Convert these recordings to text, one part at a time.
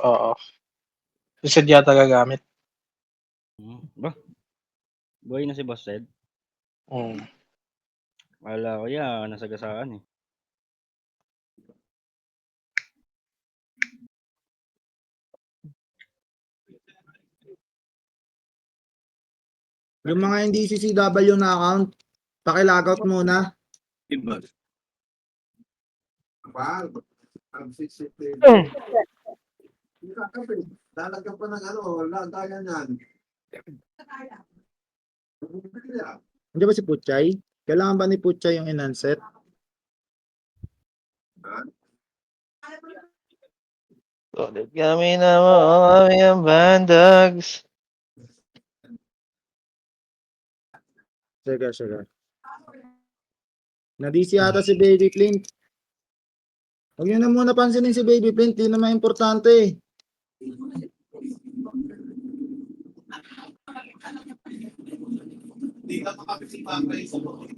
Oo. Susunod yata gagamit. Ba? Buhay na si Boss Ted? Akala ko nasagasaan eh. Yung mga hindi CCW na account, pakilagout muna. Lalagyan pa ng lantayan yan. Hindi ba si Puchay? Kailangan ba ni Puchay yung enhancer? Ulit kami na kami ang bandags. Sige. Nadisi ata si Baby Flint. Huwag nyo na muna pansinin si Baby Flint, di naman importante eh.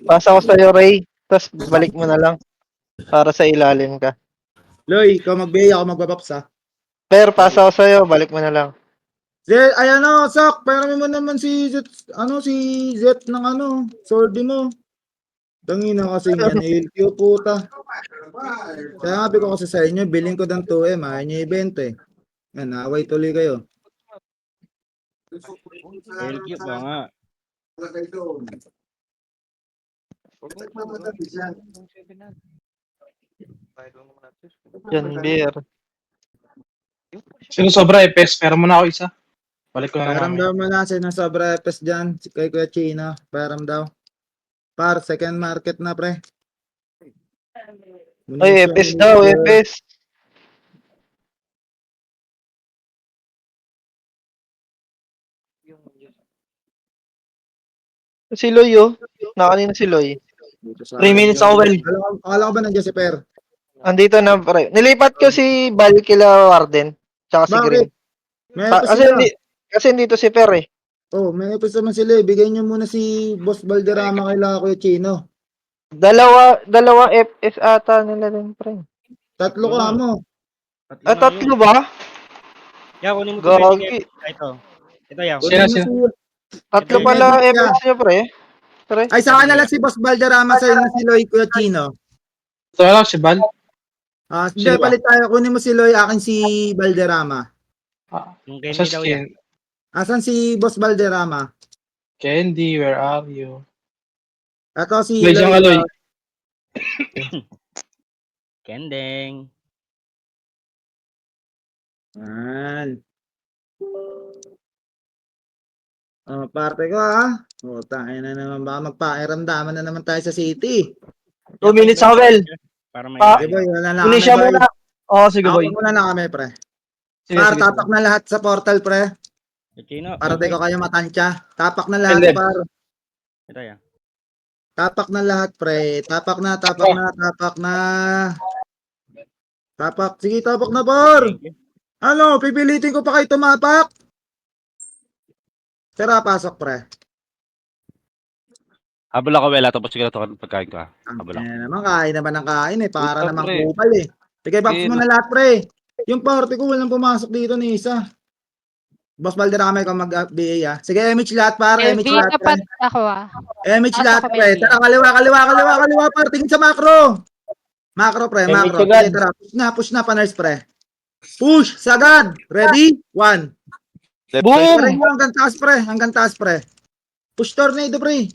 Pasa ko sa'yo, Ray. Tapos balik mo na lang. Para sa ilalim ka. Loy, ikaw mag-bay, ako magpapaps ha. Pero pasa ko sa'yo, balik mo na lang. Zed, ay Sok, pero mo naman si Zed, si Zed ng swordy mo. Tangina kasi yan, LQ puta. Kaya sabi ko kasi sa inyo, bilhin ko ng 2M, ayaw nyo i-benta eh. Yan, away tuloy kayo. LQ pa nga. Yan, beer. Sino sobra EPS? Pero muna ako isa. Balik ko na Param naman. daw mo na, sobra EPS dyan, si kay Kuya Chino, param daw. Par, second market na pre. Oy, EPS daw, EPS. Si Loy, Nakanina si Loy. 3 minutes ako, well. Akala ko ba nandiyan si Per? Andito na, pre. Nilipat ko si Val kila Warden. Tsaka si Green. May EPS sila. Kasi dito si Per eh. Oh, may EPS naman sila eh. Bigay nyo muna si Boss Valderrama kay Kuya Chino. Dalawa FS ata nila din, pre. Tatlo ka mo. Tatlo ba? Kunin mo Gagi. ito. Ito yan. Sino? Tatlo pala FS nyo, pre. Ay, saan na lang si Boss Valderrama sa inyo si Loy Kuya Chino? Ito na lang si Val. Hindi, palit tayo. Kunin mo si Loy, akin si Valderrama. Yung Candy daw yan. Asan si Boss Valderrama? Candy, where are you? Ito si Loy, siya nga, Loy. Kendeng. Parte ko tayo na naman. Baka magpakiramdaman na naman tayo sa city. 2 minutes ako, well. Para may Sige boy, wala na kami boy. Oo, sige boy. Muna na kami pre. Sige, Par, sige. tapak na lahat sa portal pre. Chino. Para di ko kayo matansya. Tapak na lahat par. Ito yan. Tapak na lahat pre. Tapak na. Sige, tapak na par. Pipilitin ko pa kayo tumapak. Tara, pasok pre. Habol ako, Wela, tapos siguro ito pagkain ka. Habol ako. Naman, kain naman ng kain eh. Para Ito, naman pre. kupal eh. Sige, box mo na lahat pre. Yung party ko, walang pumasok dito ni isa. Boss Valderrama, ikaw mag-BA Sige, MH lahat par. MH lahat pre. Ako MH lahat pre. Tara, kaliwa par. Tingin sa macro. Macro pre, macro. Sige, tara. Push na, paners pre. Push, sagad. Ready? 1. Boom! Hanggang taas pre. Push tornado pre.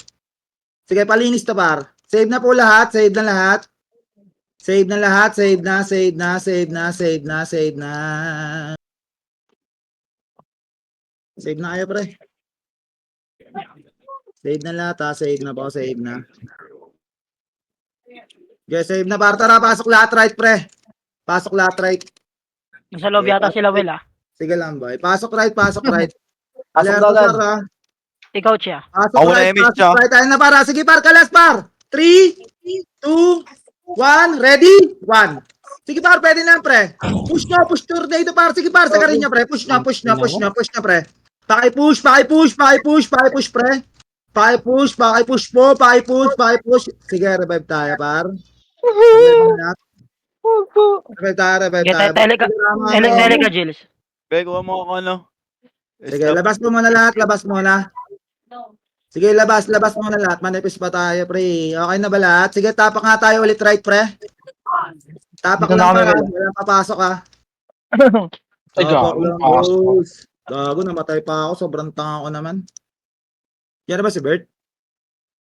Sige, palinis to par. Save na po lahat. Save na. Save na kayo pre. Save na lahat Save na. Okay, save na par. Tara, pasok lahat right pre. Pasok lahat right. Nasa loob yata sila, Will, Sige lang boy. Pasok right. Pasok Alerto par Ikaw, Chia. Pasok right. Ayun na para. Sige par, kalas par. 3, 2, 1. Ready? 1. Sige par, pwede na pre. Push tornado par. Sige par, sagarin niya pre. Push na pre. Paki-push pre. Paki-push po. Sige, revive tayo par. Revive tayo. Tele ka, Jules. Pre, kuha mo ako ano. Sige, labas mo muna lahat, labas muna. Sige, labas muna lahat. Manipis pa tayo, pre. Okay na ba lahat? Sige, tapak nga tayo ulit, right, pre? Tapak Dito lang na kami, para. Bel. Walang papasok, ha? Ay, Tapak gago. lang, boss. Gago, namatay pa ako. Sobrang tanga ko naman. Yan na ba si Bert?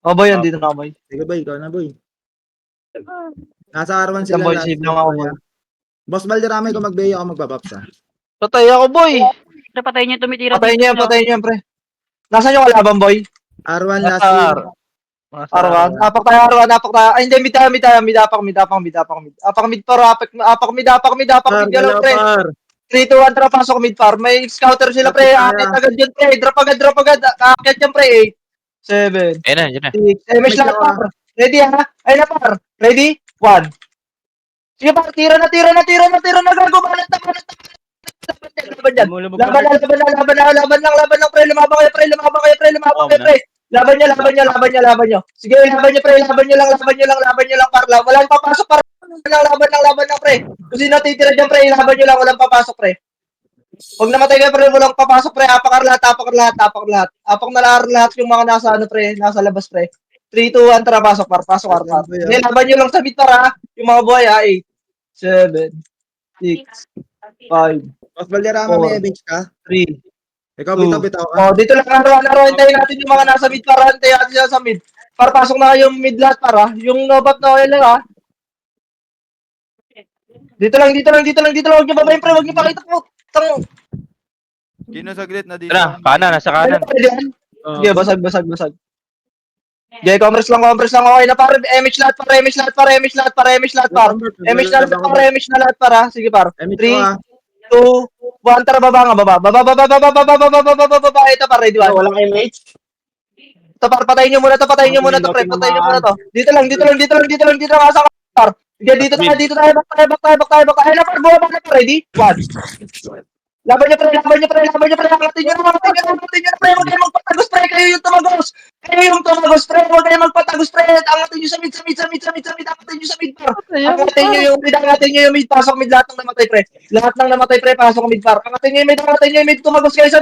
Oh, boy, andito na ako, boy. Sige, boy. Ikaw na, boy. Nasa R1 Lang, sila boy. lahat. Save lang ako, boy. Boss Valderrama, kung mag-bay ako, magbabaps, ha? Patay ako, boy. Pre, patayin niyo yung tumitira Patayin niyo yan, dito. patayin niyo yan, pre. Nasaan yung kalaban, boy? R1 last Nasa win. R. Nasa Arwan. Apak tayo, Arwan. Apak tayo. Ay, hindi, mid tayo, mid tayo. Mid, apak, mid, apak, mid, apak, mid. Apak, mid, par, apak, mid, apak, mid, apak, Par, mid. Galaw, galaw, pre. par. 3, 2, 1, tara, pasok mid, par. May scouter sila, pre. Akit agad yun, pre. Drop agad. Akit yan, pre. 8, 7, Ayun na. 6. Eh, may shot, par. Ready, ha? Ay, na, par. Ready? 1. Sige, par. Tira na. Gago, balat na. Laban dyan. Lumulubog Laban lang, pre. Lumabang kayo, pre. Laban nyo. Sige, laban nyo, pre. Laban nyo lang, par. Walang papasok, par. Laban lang, pre. Kung sino titira dyan, pre, laban nyo lang. Walang papasok, pre. Huwag namatay kayo, pre. Walang papasok, pre. Apak na lahat yung mga nasa, pre. Nasa labas, pre. 3, 2, 1, tara, pasok, par. Sige, laban nyo lang sa mid, par, ha. Yung mga buhay, ha. 8, 7, 6, 5, Boss Valderrama, may 4, bench ka? 3, Ikaw, 2. bitaw ka. Oh, dito lang laro. Hintayin natin yung mga nasa mid para hintayin natin sila sa mid. Para pasok na yung mid lahat para. Yung nobat na oil lang, ha. Dito lang. Huwag niyo pa pre. Huwag niyo pakita po. Tang. Kino saglit na dito. Tara, kanan, nasa kanan. Sige, basag. Okay, compress lang. Okay na para. MH lahat para. MH na lahat para. Sige, par. 3, 2, 1, tara, baba. Ito, par. Ready, 1. Walang image. Ito, par, patayin nyo muna to, pre. Patayin nyo muna to. Dito lang, asa ka, par. Sige, dito tayo, back tayo. Ayun na, par, bumaba na, par. Ready? 1. Laban nyo, pre. Angatin nyo na, pre. Huwag kayo magpatagos, pre. Kayo yung tumagos, pre. Huwag kayo magpatagos, pre. Angatin nyo sa mid. Angatin nyo sa mid, par. Angatin nyo yung mid. Pasok mid, lahat ng namatay, pre. Pasok mid, par. Angatin nyo yung mid. Tumagos kayo sa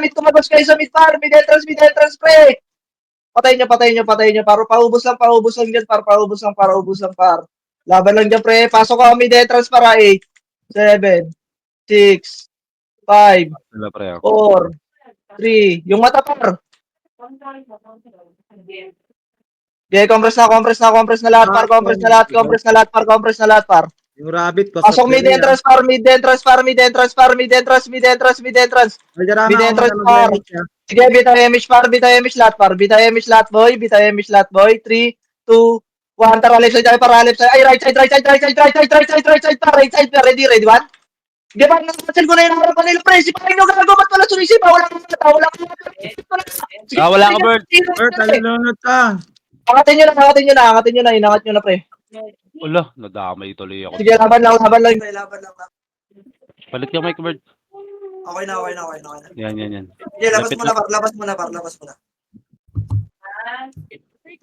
mid, par. Mid entrance, pre. Patayin nyo. Paubos lang dyan, par. Paubos lang, par. Laban lang dyan, pre. Pasok ako mid entrance para 8, 7, 6, 5, Wala, pre. 4, 3. Yung mata, par. Okay, compress na lahat, par. Compress na lahat, par. Yung rabbit ko. Pasok mid entrance, par. Mid entrance. Valderrama, Mid ako entrance, muna par. mag-bench, ha? Sige, bitaw image lahat, par. Bitaw image lahat, boy. 3, 2, 1. Tara, left side. Ay, right side, par. Right side, par. Ready, 1. Sige, par. Nakancel ko na yung harapan nila, pre. Si Pangino, gago. Ba't wala sumisipa? Wala Sige, Wala ka, Bert. Bert, talunod ka. Angatin nyo na. Inangat nyo na, pre. Ulo, nadamay tuloy ako. Sige, laban lang. Palit ka, Mike, Bert. Okay na. Yan. Sige, labas mo na, par.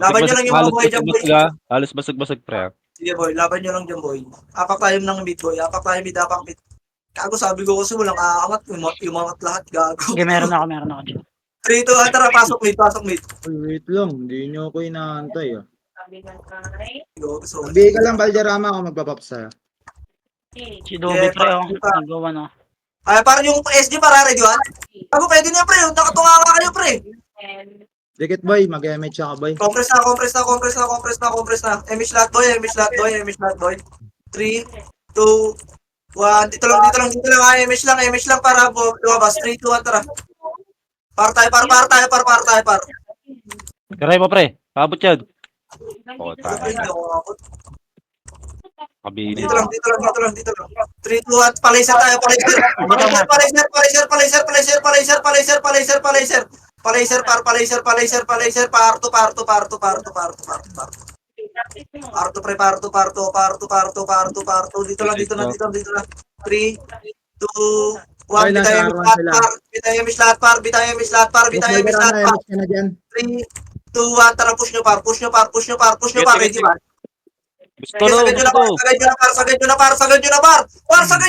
Laban nyo lang yung mga boy dyan, boy. Halos basag-basag, pre. Sige, boy. Laban nyo lang dyan, boy. Apak tayo ng mid, boy. Apak mid. Gago, sabi ko kasi walang aangat. Umangat lahat, gago. Sige, meron ako dyan. 3, 2, tara, pasok mid. Uy, wait lang. Hindi nyo ako inaantay, ah. Gago, so. Magbigay ka lang, Valderrama, ako magbabaps, ha? Si Dobby, pre, oh. Nagawa na. Ay, parang yung SG para ready, one. Gago, pwede niya, pre. Nakatunga ka kayo, pre. Dikit, boy. Mag-MH ka, boy. Compress na. Emish lahat, boy. 3, 2, 1. Dito lang. Emish lang para lumabas. 3, 2, 1, tara. Par tayo. Karay mo, pre. Paabot yan. Oo, tayo. Kabili. Dito lang. 3, 2, 1. Palaser tayo. Palaser. Parto. Dito lang. 3, 2, 1. Bitay miss lahat, par. Boss Valderrama, MH ka na dyan. 3, 2, 1. Tara, push nyo, par. Ready, ba? Gusto no, Sagad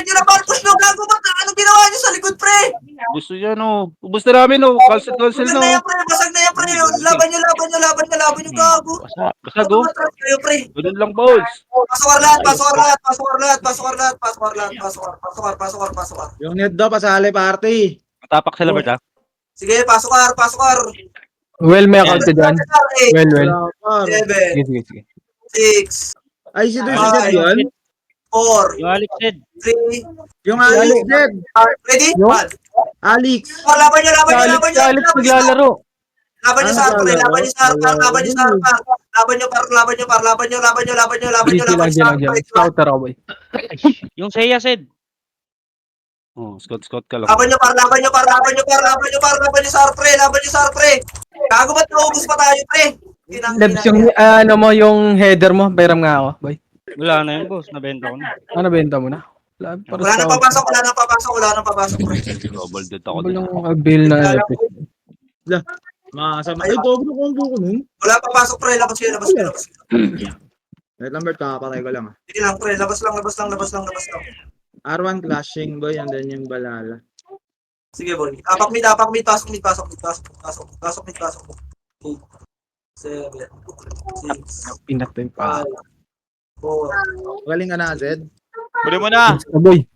nyo na, par. Push nyo, gago ba? Anong ginawa nyo sa likod, pre? Gusto niya, no. Ubus na namin, no. Cancel, Basag no. na yan, pre. Basag na yan, pre. Laban nyo, gago. Basag, oh. Matras kayo, pre. Ganun lang, boss. Pasok lahat, pasok lahat, pasok lahat, pasok lahat, pasok lahat, pasok. Yung net daw, pasali party. Matapak sila, Bert, ha? Sige, pasok. Well, may account ka dyan. Well. Wala, par. 7, Sige. 6, Ay, si Doy, si Jed yun? 4, Yung Alex Ed. 3, Yung Alex, Jed. ready? Yo. 1. Alex. Laban nyo. Alex naglalaro. Laban nyo sa Arp, pre. Laban nyo sa Arp, par. Laban nyo. Easy lang dyan. Scouter ako, boy. Yung Seiya Ed. Oh, Scott ka lang. Laban nyo sa Arp, pre. Gago ba't naubos pa tayo, pre? Lebs, yung yung header mo, bayram nga ako, boy. Wala na yun, boss. Nabenta ko na. Ano benta mo na? Para Wala nang papasok, pre. Double dead ako Ano din. yung bill na epic? Masama. Ay, gogo ko ang buko nun. Wala papasok, pre. Labas kayo. Wait lang, Bert, kakapatay ko lang. Sige lang, pre. Labas lang. R1 clashing, boy, and then yung balala. Sige, boy. Apak mid. Pasok mid. 8, 7, 6, Pinatay pa. 5, 4. Galing ka na, Zed. Huli mo na. Boy.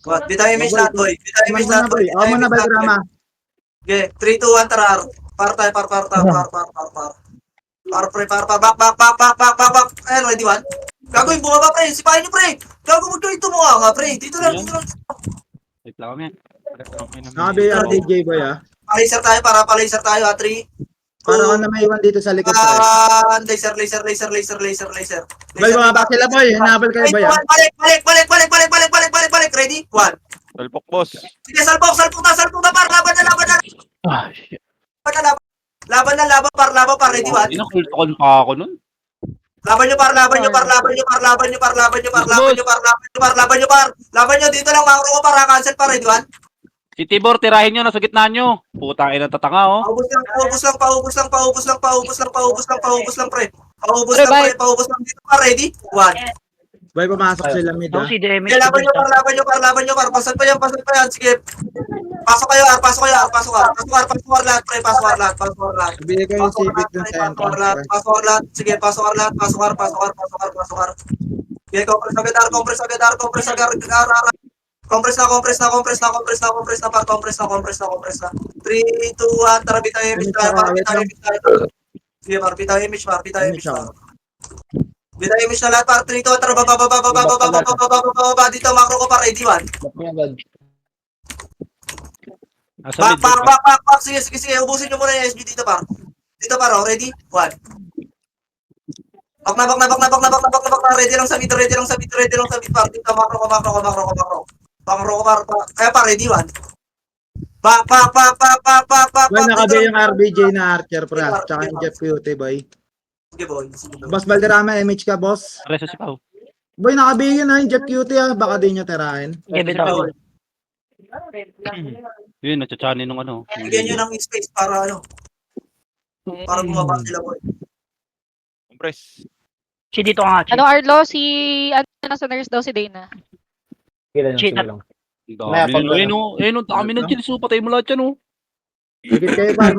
What? Bitaw image lahat, boy. Ako mo na, boy, drama. Okay, 3, 2, 1, tara. Par. Back. Ayan, ready, 1. Gago yung bumaba, pre. Sipahin nyo, pre. Gago mo ito mo nga, pre. Dito lang. Wait lang kami. Nakabi yung DJ, boy, ah. Pa-laser tayo, 3. Para ka na maiwan dito sa likod, pre. Laser. Boy, bumaba sila, boy. Hinabal kayo, boy, ah. Balik. Ready? 1. Talpok, boss. Sige, salpok na, par. Laban na. Ah, shit. Laban, par. Ready, 1. Inakultokon pa ako nun. Laban nyo, par. Laban nyo. Dito lang, makro ko, par. Cancel, par. Ready, 1. Si Tibor, tirahin nyo na sa gitna nyo. Putang ina tatanga, oh. Paubos lang, pre. Paubos lang dito, par. Ready? 1. Boy, pumasok sila mid, ah. Si Demi. Okay, laban nyo, par. Pasal pa yan. Sige. Pasok kayo, R. Pasok lahat, pre. Pasok lahat. Bigay ko yung civic dun sa entrance, pre. Pasok lahat. Sige, pasok R. Sige, compress agad, R. Compress na. Compress na. 3, 2, 1. Tara, bitaw image tayo. Sige, par. Bitaw image. Bitaw image na lahat, par. 3, 2, 1. Tara, baba. Dito, macro ko, par. Ready, 1. Nasa mid. Back. Sige. Ubusin nyo muna yung SB dito, par. Oh. Ready? 1. Back na. Ready lang sa mid, par. Dito, macro ko. Macro ko, par. Kaya, par. Ready, 1. Back. Boy, nakabi yung RBJ na Archer, pre. Tsaka yung Jeff Cute, boy. Sige, boy. Boss Valderrama, MH ka, boss. Reso si Pao. Boy, nakabi yun, ha. Yung Jeff Cute, ah. Baka di nyo tirahin. Sige, bitaw. Yun, natsatsani nung ano. Bigyan nyo ng space para bumaba sila, boy. Compress. Si dito ka nga, Chi. Arlo, nasa nurse daw si Dana. Cheat. Ang dami nun. Ayun, dami ng kills. Patay mo lahat yan, oh. Higit kayo, par.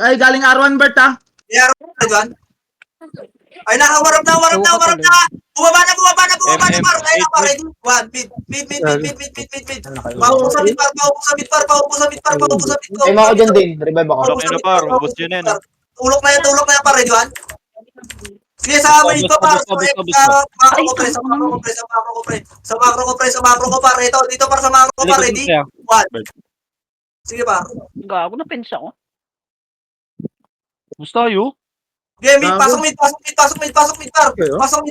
Ay, galing R1, Bert, ah. Ay, warap na. Bumaba na, par. Ay, na, par. Ready? 1. Mid. Paupo sa mid, par. Ay, mga dyan din. Revive ako. Tulok nyo na, par. Ubus yun yan. Tulok na yan, par. Ready, 1. Sige, sa amin ito, par. Sa macro ko, par. Dito, par, sa macro ko, par. Ready? 1. Sige, par. Gago na pensa ko. Gusto tayo? Okay, mid, pasok mid, par. Pasok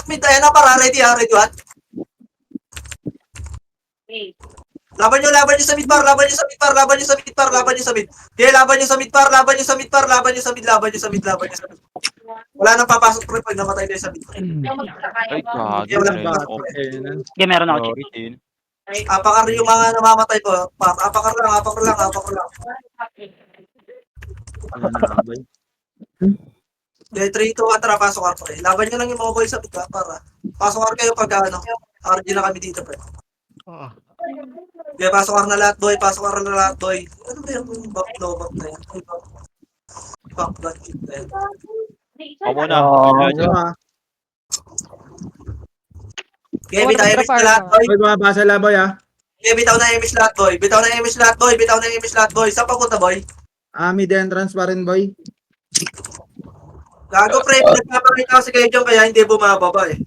mid. Ayan na, par. Ready, 1. Laban nyo sa mid, par. Okay, laban nyo sa mid, par. Wala nang papasok, pre, pag namatay na sa mid. Ay, Okay, gago. wala. Sige, meron ako, Chi. Sorry, tin. Apakar yung mga namamatay po. Apakar lang. Ano na, boy? Okay, 3, 2, 1, tara, pasok ka, pre. Laban nyo lang yung mga boys sa mid, para. Pasok ka kayo pag, RG na kami dito, pre. Okay, pasok ka na lahat, boy. Pasok ka na lahat, boy. Ano ba yung back na yan? Ay, back na yan. Ako muna. Oh, Ano ah? Okay, bitaw na image na lahat, boy. Boy, bumaba sa laboy ah. Okay, bitaw na image lahat, boy. Bitaw na image lahat, boy. Bitaw na image lahat, boy. Saan papunta, boy? Mid entrance pa rin, boy. Gago, pre. Nagpapakita ko si Kejong kaya hindi bumababa eh.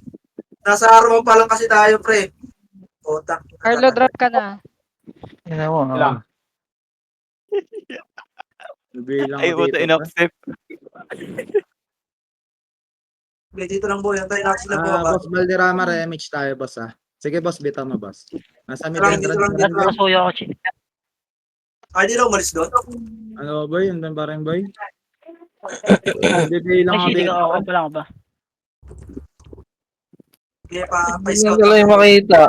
Nasa araw pa lang kasi tayo, pre. Otak. Carlo, drop ka na. Ina mo. Lang. Bilang Ay, ko buto dito, in-offset. Okay, dito lang, boy. Antayin natin sila bumaba. Boss Valderrama, remix tayo, boss ah. Sige, boss, bitaw mo, boss. Nasa mid Lang, entrance dito lang, pa rin, At boy. nakasuyo ako, Chi. Ay, di na umalis doon. Ano, boy? Andun pa rin, boy? MVP lang Ay, ako shit, dito. ikaw ako pala ba? Okay, Hindi pa-scout. ko lang makita.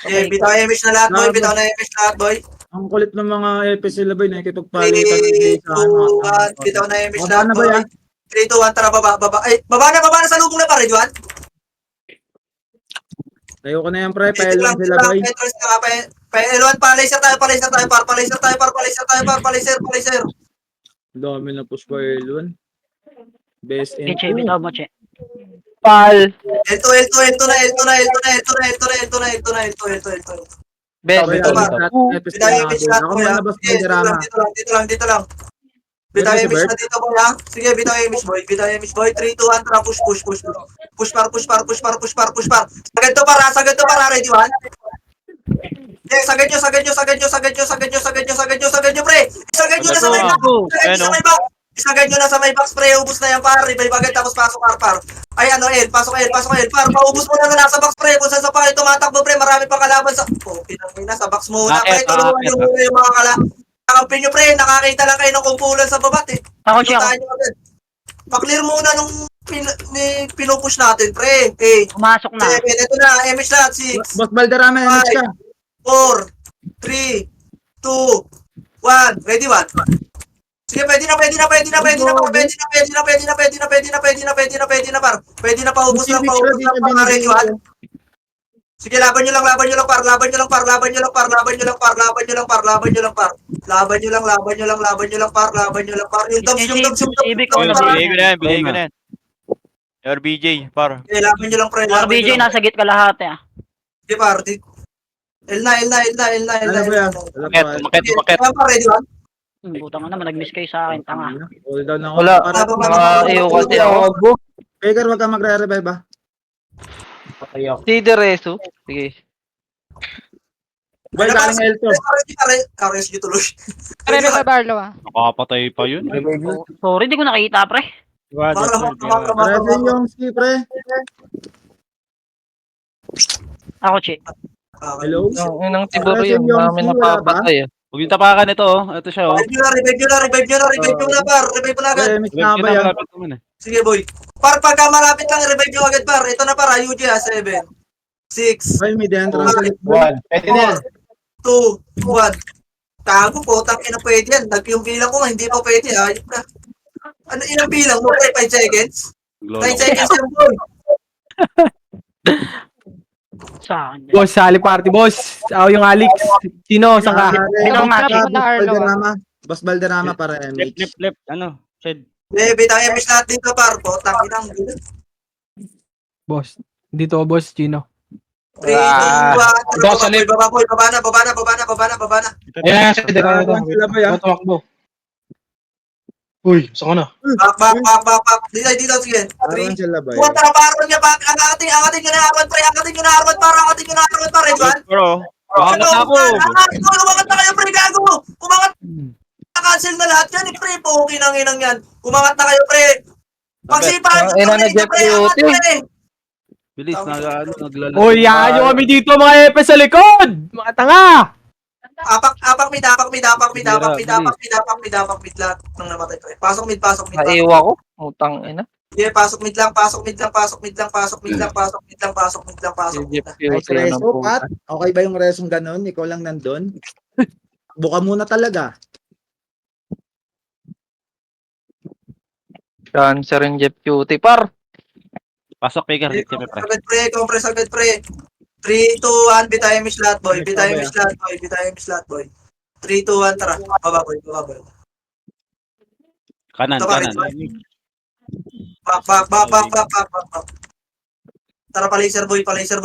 Okay, bitaw na image na lahat, boy. Bitaw na image na lahat, boy. Ang kulit ng mga EP sila, boy. 3, 2, Nakikipagpalitan ng day sa ano. 1. Bitaw na image Baba lahat, na, boy, boy. ah. 3, 2, 1. Tara, baba, baba. Ay, baba na sa lubong na pare, Juan. Tayo ko na yan, pre. Dito Paelon lang, sila, boy. entrance na ka, L1, palaser tayo, palaser. Dami na push pa Elon. Best in Che, bitaw mo, Che. Pal. L2 na. Best. Boy, Ito ba? Bitaw image lahat, Ako boy, muna, ah. boss Sige, Valderrama. dito lang. Bitaw Pwede si image Bert? na dito, boy, ha? Sige, bitaw image, boy. 3, 2, 1, tara, push. Push par. Sagad to para, ready, one. Yeah, sagad nyo, pre. Sagad nyo na sa may box. Isagad nyo na sa may box, pre. Ubus na yan, par. Revive agad, tapos pasok, par. Ay, ano, pasok, par. Paubos mo na nasa box, pre. Kung saan sa pa kayo tumatakbo, pre. Marami pang kalaban sa... Oh, pinangin na, sa box muna, pre. Tulungan nyo muna yung mga Nakakampi nyo, pre. Nakakita lang kayo ng kumpulan sa babat, eh. Ako, Che, ako. Puntahan nyo agad. Pa-clear muna nung pinupush natin, pre. Okay. Pumasok na. 7, ito na. MH lahat, 6. Boss Valderrama, image ka. 4, 3, 2, 1. Ready, 1. Sige, pwede na, par. Pwede na, paubos lang, ready, 1. Sige, laban nyo lang, par. Laban nyo lang, par. Yung dubs, Ibig ko na ba? Bigay ko na yan. RBJ, par. Okay, laban nyo lang, pre. RBJ, nasa git ka lahat, eh. Sige, par. L na. Ano ba yan? Umakit. Ready, 1. Butang na naman, nag-miss kayo sa akin, tanga. Hold down ako. Wala. Baba. Nakaiyo kasi ako. Baker, wag ka magre-revive ah. Si Dereso. Sige. Boy, galing L2. RSG tuloy. Karemi pa Barlo ah. Nakakapatay pa yun. Sorry, di ko nakita, pre. Resin yung ski, pre. Ako, Che. Hello? Yung inang tiburo yun. Marami napapatay. Huwag yung tapakan ito, oh. Ito siya, oh. Revive nyo na, par. Revive mo na agad. Remix na ba yan? Malapit naman, eh. Sige, boy. Par, pagka malapit lang, revive nyo agad, par. Ito na, par. UG, 7, 6, Boy, mid entrance ulit. Boy. 4, 2, 1. Tago po, ina pwede yan. Yung bilang ko, hindi pa pwede. Ayop na. Ano ilang bilang mo? 5 seconds? 5 seconds yan, boy. Sa akin. Boss, sali party, boss. Ako yung Alex. Sino? Saan ka? Ikaw nga, ikaw na, Arlo, ah. Boss Valderrama para MH. Left. Ano? Shed. Bitang MS lahat dito, par. Po, inang bilang. Boss. Dito, boss. Chino. 3, 2, 1. Baba, boy. Baba na. Ayan, sa Sila ba yan? Tumakbo. Uy, saan ka na? Back. Dito, sige. 3, Parang sila ba Buwan yan? tara paro niya ba? Angatin nyo na Arwan, pre. Angatin nyo na Arwan, pre. Juan. Bro, Bakangat na ako. Kumangat na kayo, pre. Gago. Kumangat. Na-cancel na lahat yan, pre. Puking ang inang yan. Kumangat na kayo, pre. Pagsipahan nyo, Ina na pre. Jeff Beauty. Bilis, naglalaro. Uy, yan nyo kami dito, mga epe sa likod! Mga tanga! Apak mid lahat ng namatay, pre. Pasok mid. Naiwa ko. Utang ina. Yeah, pasok mid lang. Si Jeff Ay, Beauty. Ano reso, po? Pat? Okay ba yung resong ganun? Ikaw lang nandun? Buka muna talaga. Cancer and Jeff Beauty. Par. Pasok, Faker. Agad, pre. Compress agad, pre. 3, 2, 1, bitayin mo slot boy. Bitayin mo slot boy. Bitayin mo slot boy. 3, 2, 1, tara. Baba boy. Baba boy. Kanan, Tama, kanan. Back. Tara, pa-laser boy. Sige,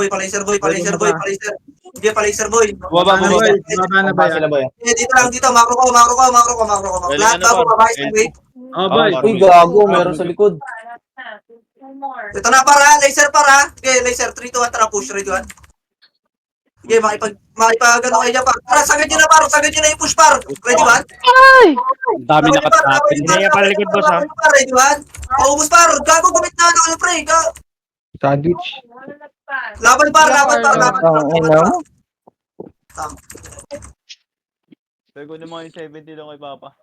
pa-laser. Baba, na, baba. boy. Baba na, boy. Sila ba yan? Dito lang, dito. Makro ko. Galing Lahat ano, bago, par? babae sa wait. Oh, boy. Uy, gago, meron sa likod. Ito na, para. Laser, para. Okay, laser. 3, 2, 1, tara. Push, ready, 1. Okay, makipag-ano kayo dyan, par. Tara, sagad nyo na yung push, par. Ready, 1. Ang dami nakatapin. Hindi ka palikid, boss, ha? Ready, 1. Paubos, par. Gago, gumit na ano, pre. Sandwich. Laban, par. Ang ina mo. Pwede ko naman yung 70 lang kay Papa.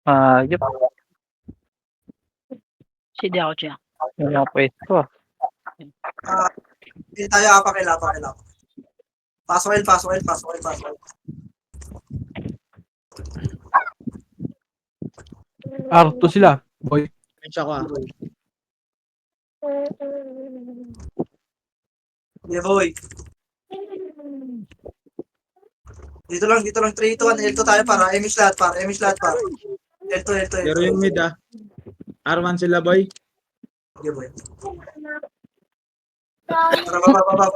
Ayop. Sige ako siya. Yung mga pwesto ah. Hindi tayo apakila. Pasok. R2 sila. Boy. Pinch ako, ah. Yeah, boy. Dito lang. 3, 2, 1. L2 tayo para. Emish lahat, par. L2. Pero yung mid, ah. R1 sila, boy. Okay, boy. Tara, baba.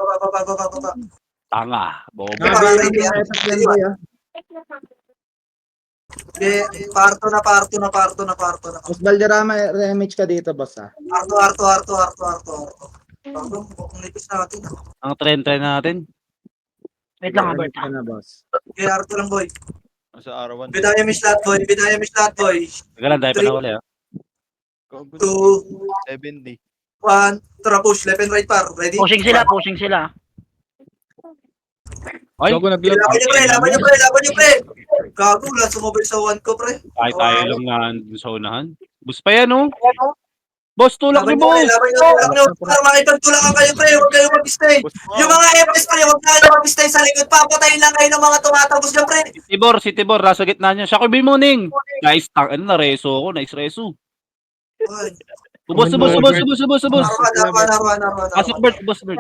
Tanga. Bobo. Nakabili yung epic yan, boy, ah. Okay, parto na. Boss Valderrama, remage ka dito, boss, ah. Arto. Kung nipis natin. Ang trend natin. Wait lang, Remage Albert. ka na, boss. Okay, Arto lang, boy. Nasa R1. Bidaya miss lahat, boy. Galan, tayo pa na uli ah. 2, 70. 1. Tara, push. Left and right, par. Ready? Pushing sila. Ay, Gago naglag. Laban nyo, pre. Gago, wala sumabay sa 1 ko, pre. tayo lang na sa unahan. Bus pa yan, oh. Boss, tulak ni boss. Laban nyo. Para makipagtulakan kayo, pre. Huwag kayo mag-stay. Yung mga FS, pre, huwag na kayo mag-stay sa likod. Papatayin lang kayo ng mga tumatapos dyan, pre. Si Tibor, nasa gitna niya. Siya ko morning. Guys, na reso ako. Nice reso. Ubos. Arwan. Pasok, Bert. Boss, Bert.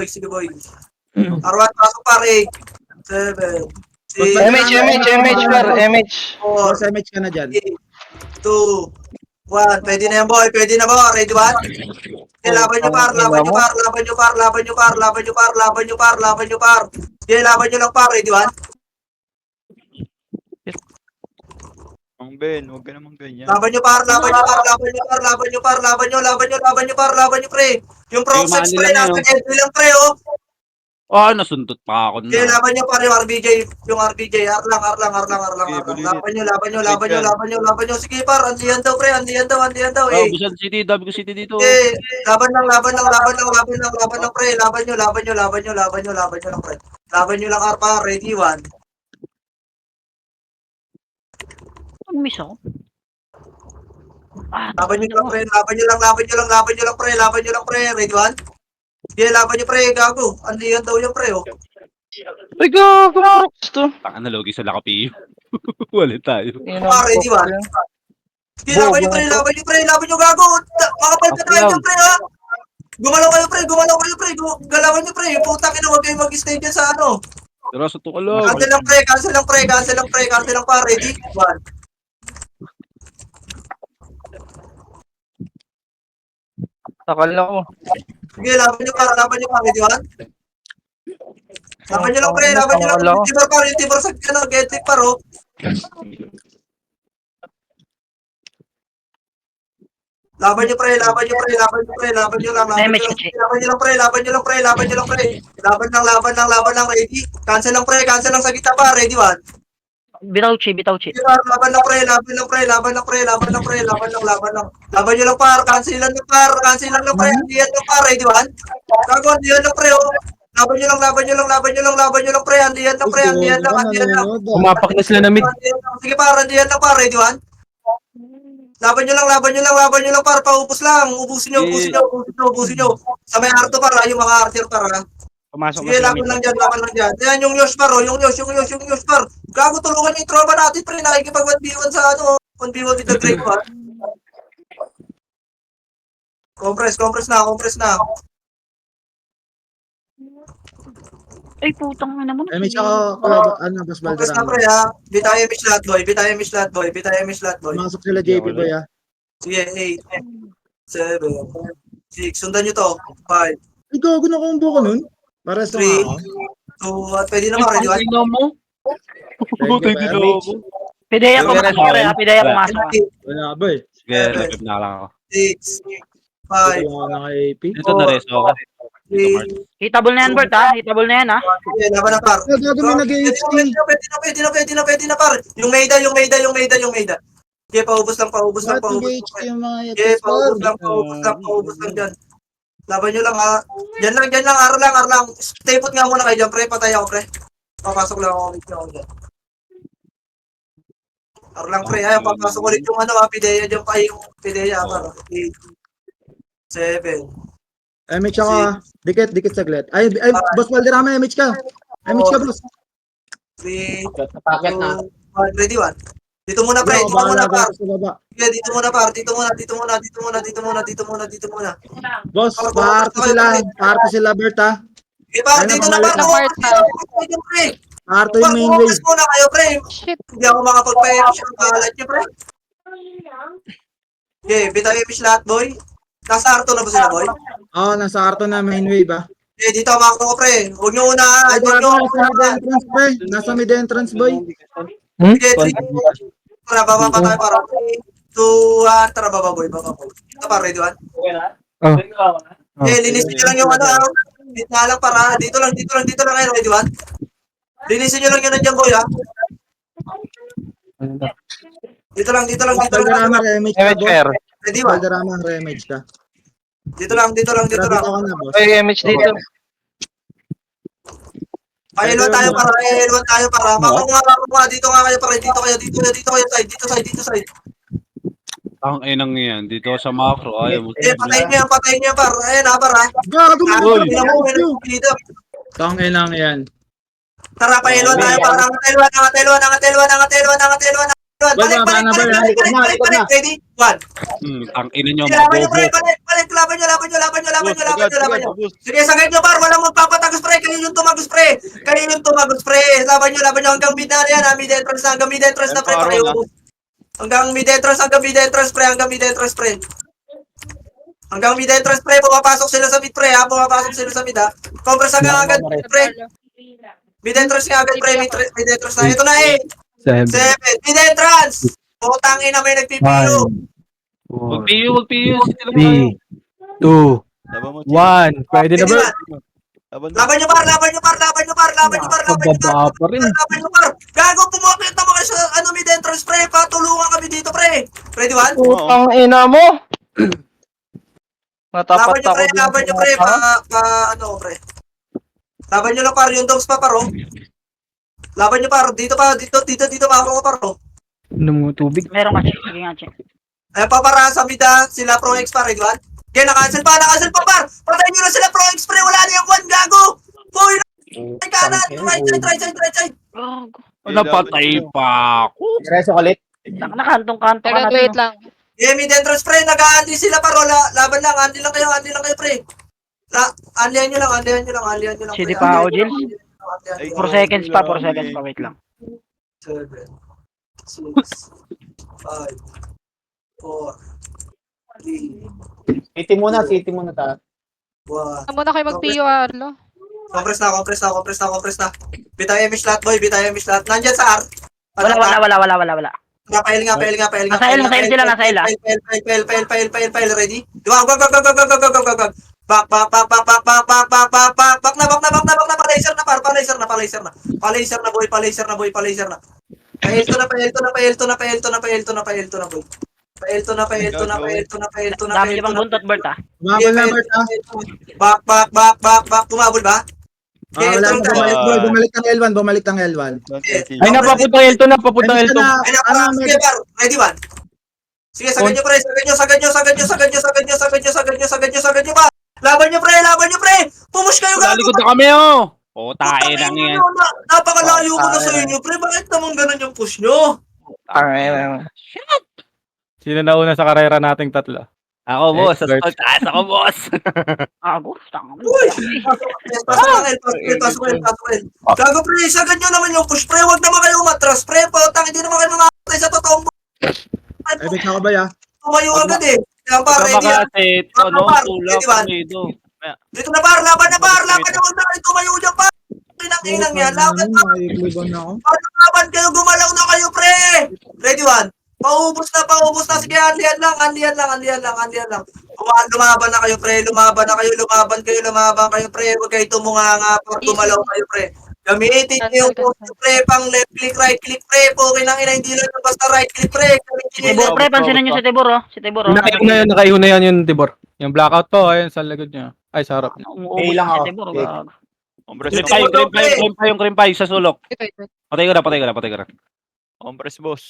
Sige, boy. Arwan, pasok, pare. 7, 6, MH par, MH. 4, Boss, remage ka na dyan. 2, 1. Pwede na yan, boy. Ready, 1. Okay, laban nyo, par. Okay, laban nyo lang, par. Ready, 1. Ang Ben, huwag ka naman ganyan. Laban nyo, pre. Yung proxex, pre, nasa LB lang, pre, oh. Nasundot pa ako Okay, na. laban nyo, pare, yung RBJ. Arlang. Laban nyo. Sige, par, andiyan daw, pre, andiyan daw, eh. Busan City, dami ko City dito. Okay, laban lang, pre. Laban nyo lang, pre. Laban nyo lang, Arpa. Ready, 1. Miss ako. Laban nyo lang, pre. Ready, 1. Sige, laban nyo, pre. Gago. Andiyan daw yung pre, oh. Ay, gago, Brooks to. Tanga na logi sa lakapi. Wala tayo. Ready, 1. Sige, laban nyo, gago. Makapal ka tayo dyan, pre, ha. Gumalaw kayo, pre. Galawan nyo, pre. Putang ina, huwag kayo mag-stay dyan sa ano. Tara, sa tukalog. Cancel lang, pa. Ready, 1. Takal ako. Sige, laban nyo, pa. Ready, 1. Laban nyo lang, pre. Yung Tibor sa get click, par, oh. Laban nyo, pre. Laban nyo lang, ready. Cancel lang, sa gitna, pa. Ready, 1. Bitaw chi. Laban lang, pre. Laban nyo lang, par. Cancel lang, pre. Andiyan lang, par. Ready, 1. Gago, andiyan lang, pre, oh. Laban nyo lang, pre. Andiyan lang. Pumapak na sila na mid. Sige, par. Andiyan lang, par. Ready, 1. Laban nyo lang, par. Paubos lang. Ubusin nyo. Sa may arto, par. Yung mga archer, par, ha. Pumasok Sige, na laban lang dyan. Ayan, yung Yosh, par, oh. Yung Yosh, par. Gago, tulungan yung tropa natin, pre. Nakikipag 1v1 sa ano. 1v1 with the Drake, ha. Compress na. Ay, putang ina mo. MH ako, Boss Focus na Valderrama. pre ha. Bitaya miss lahat boy. Bitaya miss lahat boy. Bitaya miss lahat boy. Pumasok sila JP boy ah. Sige, 8, 7, 6. Sundan nyo to. 5, Ay, gago na combo ko nun. Para sa 3, ako. 2, at pwede naman ready one. Tingnan mo. Putay Thank you, nilo MH. mo. Pidea Pero pumasok meron pre, ako. ha? Pidea pumasok ha. Wala boy. Sige, lapit na lang ako. 6, Dito 5, lang ako ng AP. Ito na reso ako. 3, Hitable na yan, Bert ha? Hitable na yan ha? okay, laban na par. Ah, gago may nag-HP. Pwede na par. Yung Mayda. Okay, paubos lang. Bakit nag-HP yung mga Okay, yates par? paubos lang dyan. Laban nyo lang ha. Dyan lang, ar lang. Stay put nga muna kayo dyan, pre. Patay ako, pre. Papasok lang ako ulit ako dyan. Ar lang, pre. Ay, papasok ulit yung ano ha, Pidea dyan pa yung Pidea, par. 8, 7, MH ako ah. Dikit saglit. Ay, Boss Valderrama, MH ka. MH ka, boss. 3, Packet na. 1, ready one. Dito muna, pre. Dito muna, par. Sa baba. Sige, dito muna, par. Dito muna. Boss, parto sila Bert ah. Okay, par. Dito na, par. Ayun, Pre. Parto yung main wave. Focus muna kayo, pre. Shit. Hindi ako makapagpa-finish ang kalat niyo, pre. Okay, bitay fish lahat, boy. Nasa Arto na ba sila, boy? Oo, nasa Arto na main wave ah. Okay, dito ako ko, pre. Huwag niyo unahan. Ay, Huwag niyo gago, nasa mid entrance pre. Nasa mid entrance boy. Sige, 3. Tara, baba pa tayo para. 2, 1. Tara, baba, boy. Ito pa, ready, one. Oh. Okay, linisin niyo lang yung ano, ah. Gitna lang para. Dito lang kayo, ready, one. Linisin niyo lang yun nandiyan, boy, ha. Dito lang. Valderrama, remage ka MH boss. fair. Ready, one. Valderrama, remage ka. Dito lang. Grabe ako na boss. Ay, MH dito. Ayun tayo para. Mako nga dito nga kayo para dito kayo side. Ang inang yan. Dito sa macro. Ayaw mo. Patayin niyo yan para. Ayun ha para. Gago Uy. Tangin lang yan. Tara pailon tayo para nangatelo. Balik. Ready? 1. Ang ina nyo. Laban nyo, Mabobo. pre. Balik. Laban nyo. Sige, sagad nyo, par. Walang magpapatagos, pre. Kayo yung tumagos, pre. Laban nyo hanggang mid na yan. Mid entrance na, pre. Hanggang mid entrance, pre. Hanggang mid entrance, pre. Pumapasok sila sa mid, pre. Compress agad, pre. Mid entrance nga agad, pre. Mid entrance na. Ito na, 7. Mid entrance. Putang ina, may nagpipiyo. Wag piyo. 3, 2, 1. Pwede na ba? Laban nyo, par. Pababa pa rin. Gago, pumapit naman kayo sa mid entrance, pre. Patulungan kami dito, pre. Ready, one? Putang ina mo. Natapat ako din. Laban nyo, pre. Pre. Laban nyo lang, par. Yung dogs pa, paro. Laban nyo, par. Dito, makro ko, paro. Ano mo tubig? Meron ka, check. Sige nga, check. Ayan pa, para sa mida. Sila Pro X, par. Ready, one? Okay, nakancel pa, par. Patayin nyo na sila Pro X, pre. Wala na yung one, gago. Boy, kanan. Right side. Gago. Napatay pa ako. Reso ulit. Nakantong-kanto ka Teka, natin. wait no? lang. Yeah, mid entrance, pre. Nag-a-anli sila, par. Laban lang. Anli lang kayo, pre. Anlihan nyo lang. Sige pa ako, Jill. 4 seconds pa, wait lang. 7, 6, 5, 4, 3, City muna ta. 1. Saan muna kayo mag-PO, Arlo? Compress na. Bitay MH lahat, boy. Nandyan sa art. Wala. Pail nga. Nasa L sila, nasa L, ah. Pail. Ready? Go. Back na. Palaser na, boy. Paelto na, boy. Paelto na. Dami niyo pang buntot, Bert ah. Bumabol na Bert ah. Back. Tumabol ba? Wala na, bumalik ng L1. Ay, napapuntang L2 na. Papuntang L2. Sige, par. Ready, one. Sige, sagad nyo, pre. Sagad nyo, pa. Laban nyo, pre. Pumush kayo, gago. Lalikod na kami, oh. O, tae lang yan. Napakalayo ko na sa inyo, pre. Bakit naman ganun yung push nyo? Ay. Sino na una sa karera nating tatlo? Ako, boss. Sa Expert. taas ako, boss. Ako, tanga mo. Uy! Pasok lang, El. Pasok, El. Gago, pre. Sagad nyo naman yung push, pre. Huwag naman kayo umatras, pre. Pautang, hindi naman kayo mamamatay sa totoong Ay, bet ako ba ya? tumayo agad eh. Kaya par, Ito ready yan. makasit. Ano, Par, tulak. ready, man. Dito. Dito na par, laban na par. Huwag na kayo tumayo dyan, par. Pinang-inang yan. Laban, par. Naiigliban na ako. Laban kayo, gumalaw na kayo, pre. Ready, one. Paubos na. Sige, andiyan lang. Lumaban na kayo, pre. Lumaban kayo, pre. Huwag kayo tumunganga, par. Tumalaw kayo, pre. Gamitin niyo yung post, pre. Pang left click, right click, pre. Okay nang ina, hindi lang basta right click, pre. Si Tibor, pre, pansinin nyo si Tibor, oh. Si Tibor, oh. Nakaiho na yan yung Tibor. Yung blackout po, ayun sa likod niya. Ay, sa harap. Umuubos lang si ako. Tibor, Okay. gago. Compress Yung krimpay sa sulok. Ito, ito. Patay ka na. Compress, boss.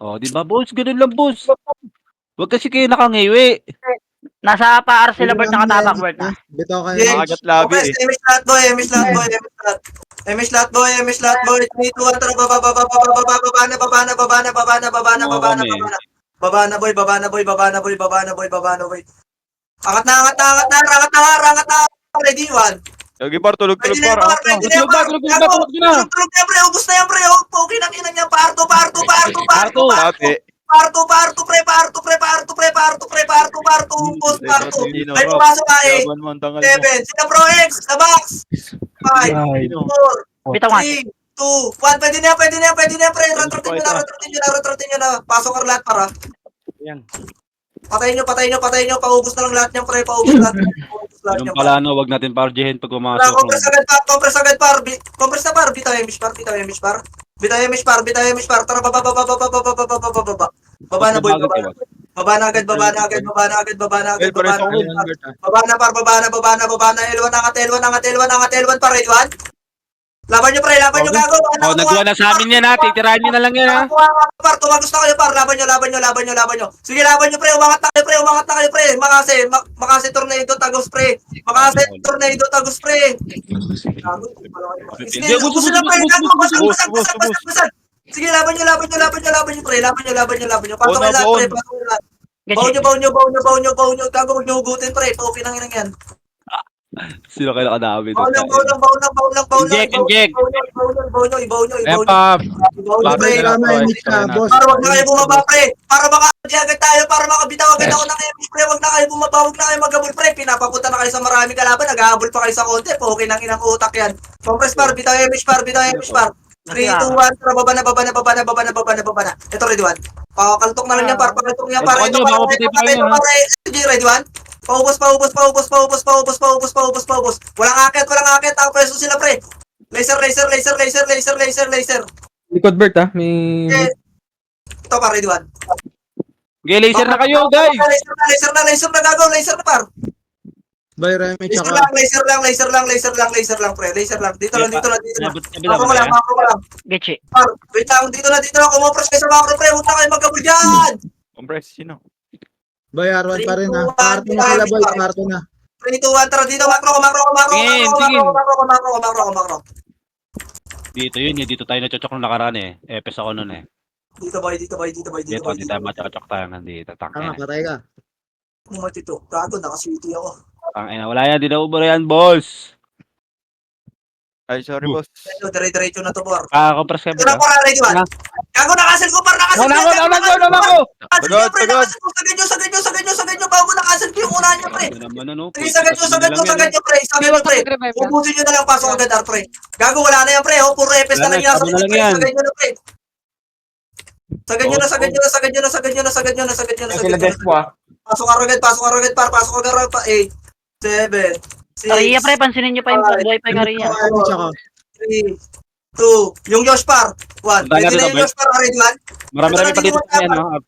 Oh, di ba, boss? Ganun lang, boss. Huwag kasi kayo nakangiwi. Nasa pa sila Bert, nakatabak Bert na. Bet ako kayo. Yeah. Makagat labi eh. Emish lahat boy. 3, 2, 1, tara, baba na boy. Angat na. Ready, one. Lagi par, tulog Ready par. na yan, par. Tulog na yan, pre. Ubus na yan, pre. Okay na kinang yan. Parto. Labi. Parto. Ubus, parto. Ay, pumasok ka eh. Laban mo ang tangal mo. 7. Sina Pro X. Sa box. 5, 4, Bitaw nga. 3, 2, 1. Pwede na yan, pre. Retrotin nyo na. Pasok ka lahat, para. Yan. Patayin nyo. Paubos na lang lahat niyan, pre. Paubos lahat Yung niyan. pala, no, wag natin parjihin pag pumasok. Compress agad, par. Compress na, par. Bitaw yung mish, par. Tara, baba. Baba na, boy. Baba na agad. Baba na, L1, par. Ready, one. Laban nyo, gago. Oh, nagawa na sa amin yan, ha. Titirahan nyo na lang yan, ha. Par, tumagos na kayo, par. Laban nyo. Sige, laban nyo, pre. Umangat na kayo, pre. Makase tornado, tagos, pre. Sige, ubus sila, pre. Basag. Sige, laban nyo, pre. Laban nyo. Pasok kayo lahat, pre. Baw nyo. Gago, huwag nyo hugutin, pre. Paupi nang inang yan. Sino kayo nakadami? Baw lang. Inject. Ibaw nyo, Ayan pa. pre. Para wag na kayo bumaba, pre. Para makakadi agad tayo, para makabitaw agad ako ng emis, pre. Wag na kayo bumaba, wag na kayo maghabol, pre. Pinapapunta na kayo sa maraming kalaban, naghahabol pa kayo sa konti. Okay nang inang utak yan. Compress, par. Bitaw emis, par. 3, 2, 1. Tara, baba na. Ito, ready, one. Pakakaltok na lang yan, par. Pakakaltok yan, par. Ito, ready, one. Paubos. Walang akit. Ang pwesto sila, pre. Laser. Likod Bert ha. May... Ito, par. Ready, one. Okay, laser na kayo, guys. Laser na gago. Laser na, par. Bay, Remy, Laser tsaka. lang, pre. Laser lang. Dito lang. Ako Kabila lang. Getchi. Par, wait lang. Dito na. Kumopres kayo sa macro, pre. Huwag na kayo magkabul dyan. Compress, sino? Bay, R1 pa rin ha. Parto na sila, boy. Parto na. 3, 2, 1. Tara, dito. Macro. Dito yun, dito tayo na-chochok nung nakaraan, eh. Epes ako nun, eh. Dito, boy. Dito tayo ma-chochok tayo nandito. Tama, Tangina. patay ka. Matito. Gago, nakasweetie ako. Tangina, wala yan. Di na ubro yan, boss. Ay, sorry, boss. Dire-diretso na to, par. Compress kayo Ito na, ba? par. Ready, one. Gago, nakasel ko, par. Nakasel ko. Sagad nyo. Bago nakasel ko yung unahan nyo, pre. Sige, sagad nyo, pre. Ubusin nyo na lang, pasok agad, ar, pre. Gago, wala na yan, pre. Puro epes na lang yan. Sagad nyo na, pre. Sagad nyo na. Pasok agad, par. 8, 7, 6, Aria, pre, pansinin nyo pa yung buhay pa yung Aria. Remy, tsaka. 3, 2, yung Yosh, par. 1. Pwede na yung Yosh, par. Ready, one. Marami pa dito sa yan, no?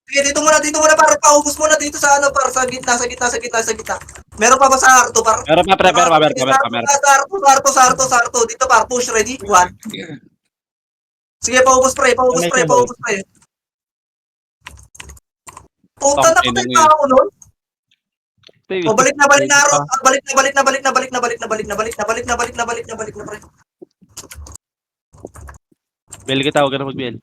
Sige, dito muna, par. Paubos muna dito sa ano, par. Sa gitna. Meron pa ba sa Arto, par? Meron pa. Sa Arto. Dito, par. Push, ready? 1. Sige, paubos, pre. Puta na patay pa ako nun. O, balik na, Arto. Balik na, pre. Bel kita, huwag ka na mag-bel.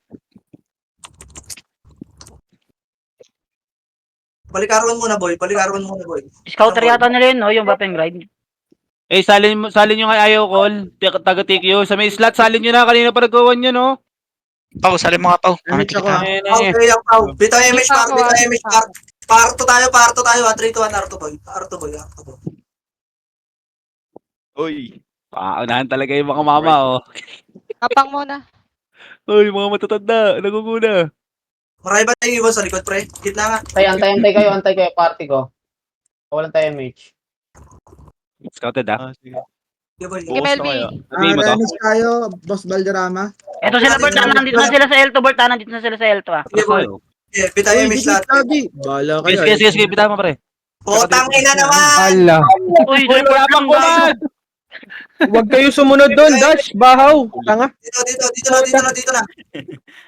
Palikaruan muna, boy. Palikaruan muna, boy. Scouter yata nila yun, no? Yung weapon grind. Eh, salin nyo kay ayaw call. Taga-TQ. Sa may slot, salin nyo na. Kanina pa nagawan nyo, no? Pau, salin mo nga, Pau. Damage ako ah. Okay, yung pau. Bitaw image par, bitaw image par. Parto tayo, 3, 2, 1, Arto boy. Arto boy. Uy. Paunahan talaga yung mga mama, oh. Kapang muna. Uy, mga matatanda. Naguguna. Maray ba tayo iwan sa likod, pre? Gitna nga. Antay kayo, party ko. Walang tayo image. Scouted, ah. Sige. Sige, boy. Sige, Melby. Sabihin mo to. Damage tayo, Boss Valderrama. Eto sila, Bert. Nandito na sila sa L2, Bert. Nandito na sila sa L2, ah. Sige, boy. Sige, bitaw image lahat. Bala kayo. Sige, bitaw mo, pre. Putang ina naman! Ala. Uy, Uy, wala pang kuman! Huwag kayo sumunod doon, Dash. Bahaw. Tanga. Dito na.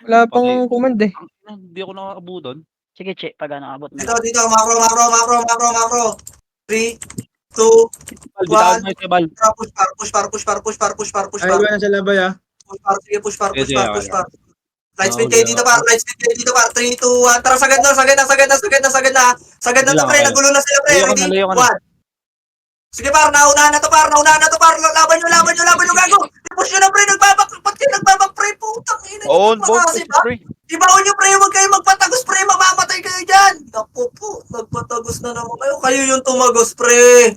Wala pang command eh. Hindi ako nakakabudon. Sige, che. Pag ano, abot mo. Dito. Macro. 3, 2, Bitawan mo yung bal. push par. Ay, iwan na sa labay ah. Push par. Sige, Light speed kayo dito par. 3, 2, 1. Tara, sagad na, pre. Nagulo na sila, pre. Ready? Layo ka na. 1. Sige par, naunahan na to par. Laban nyo, gago. I-push nyo na, pre. Ba't kayo nagbabak, pre? Putang ina. On, Makasi ba? pre. Ibaon nyo, pre. Huwag kayo magpatagos, pre. Mamamatay kayo dyan. Naku po, nagpatagos na naman kayo. Kayo yung tumagos, pre.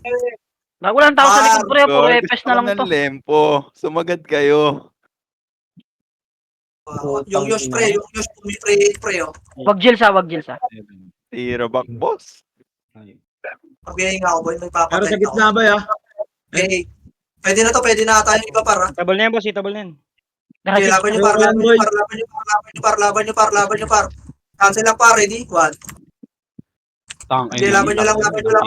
Walang tao sa likod, pre. Puro EPS na lang to. Lempo. Sumagad kayo. Yung Yosh, pre. Yung Yosh, pumi-pre, pre. Oh. Wag Jills, ah. Tira back, boss. Pag-iing ako, boy. Pero Nagpapatay sa gitna ba ah? Okay. Pwede na tayo yung iba para. Table na yan, boss. Table na yan. Okay, laban nyo par. Cancel lang par, ready? 1. Tang. Okay, laban nyo lang, pre. Laban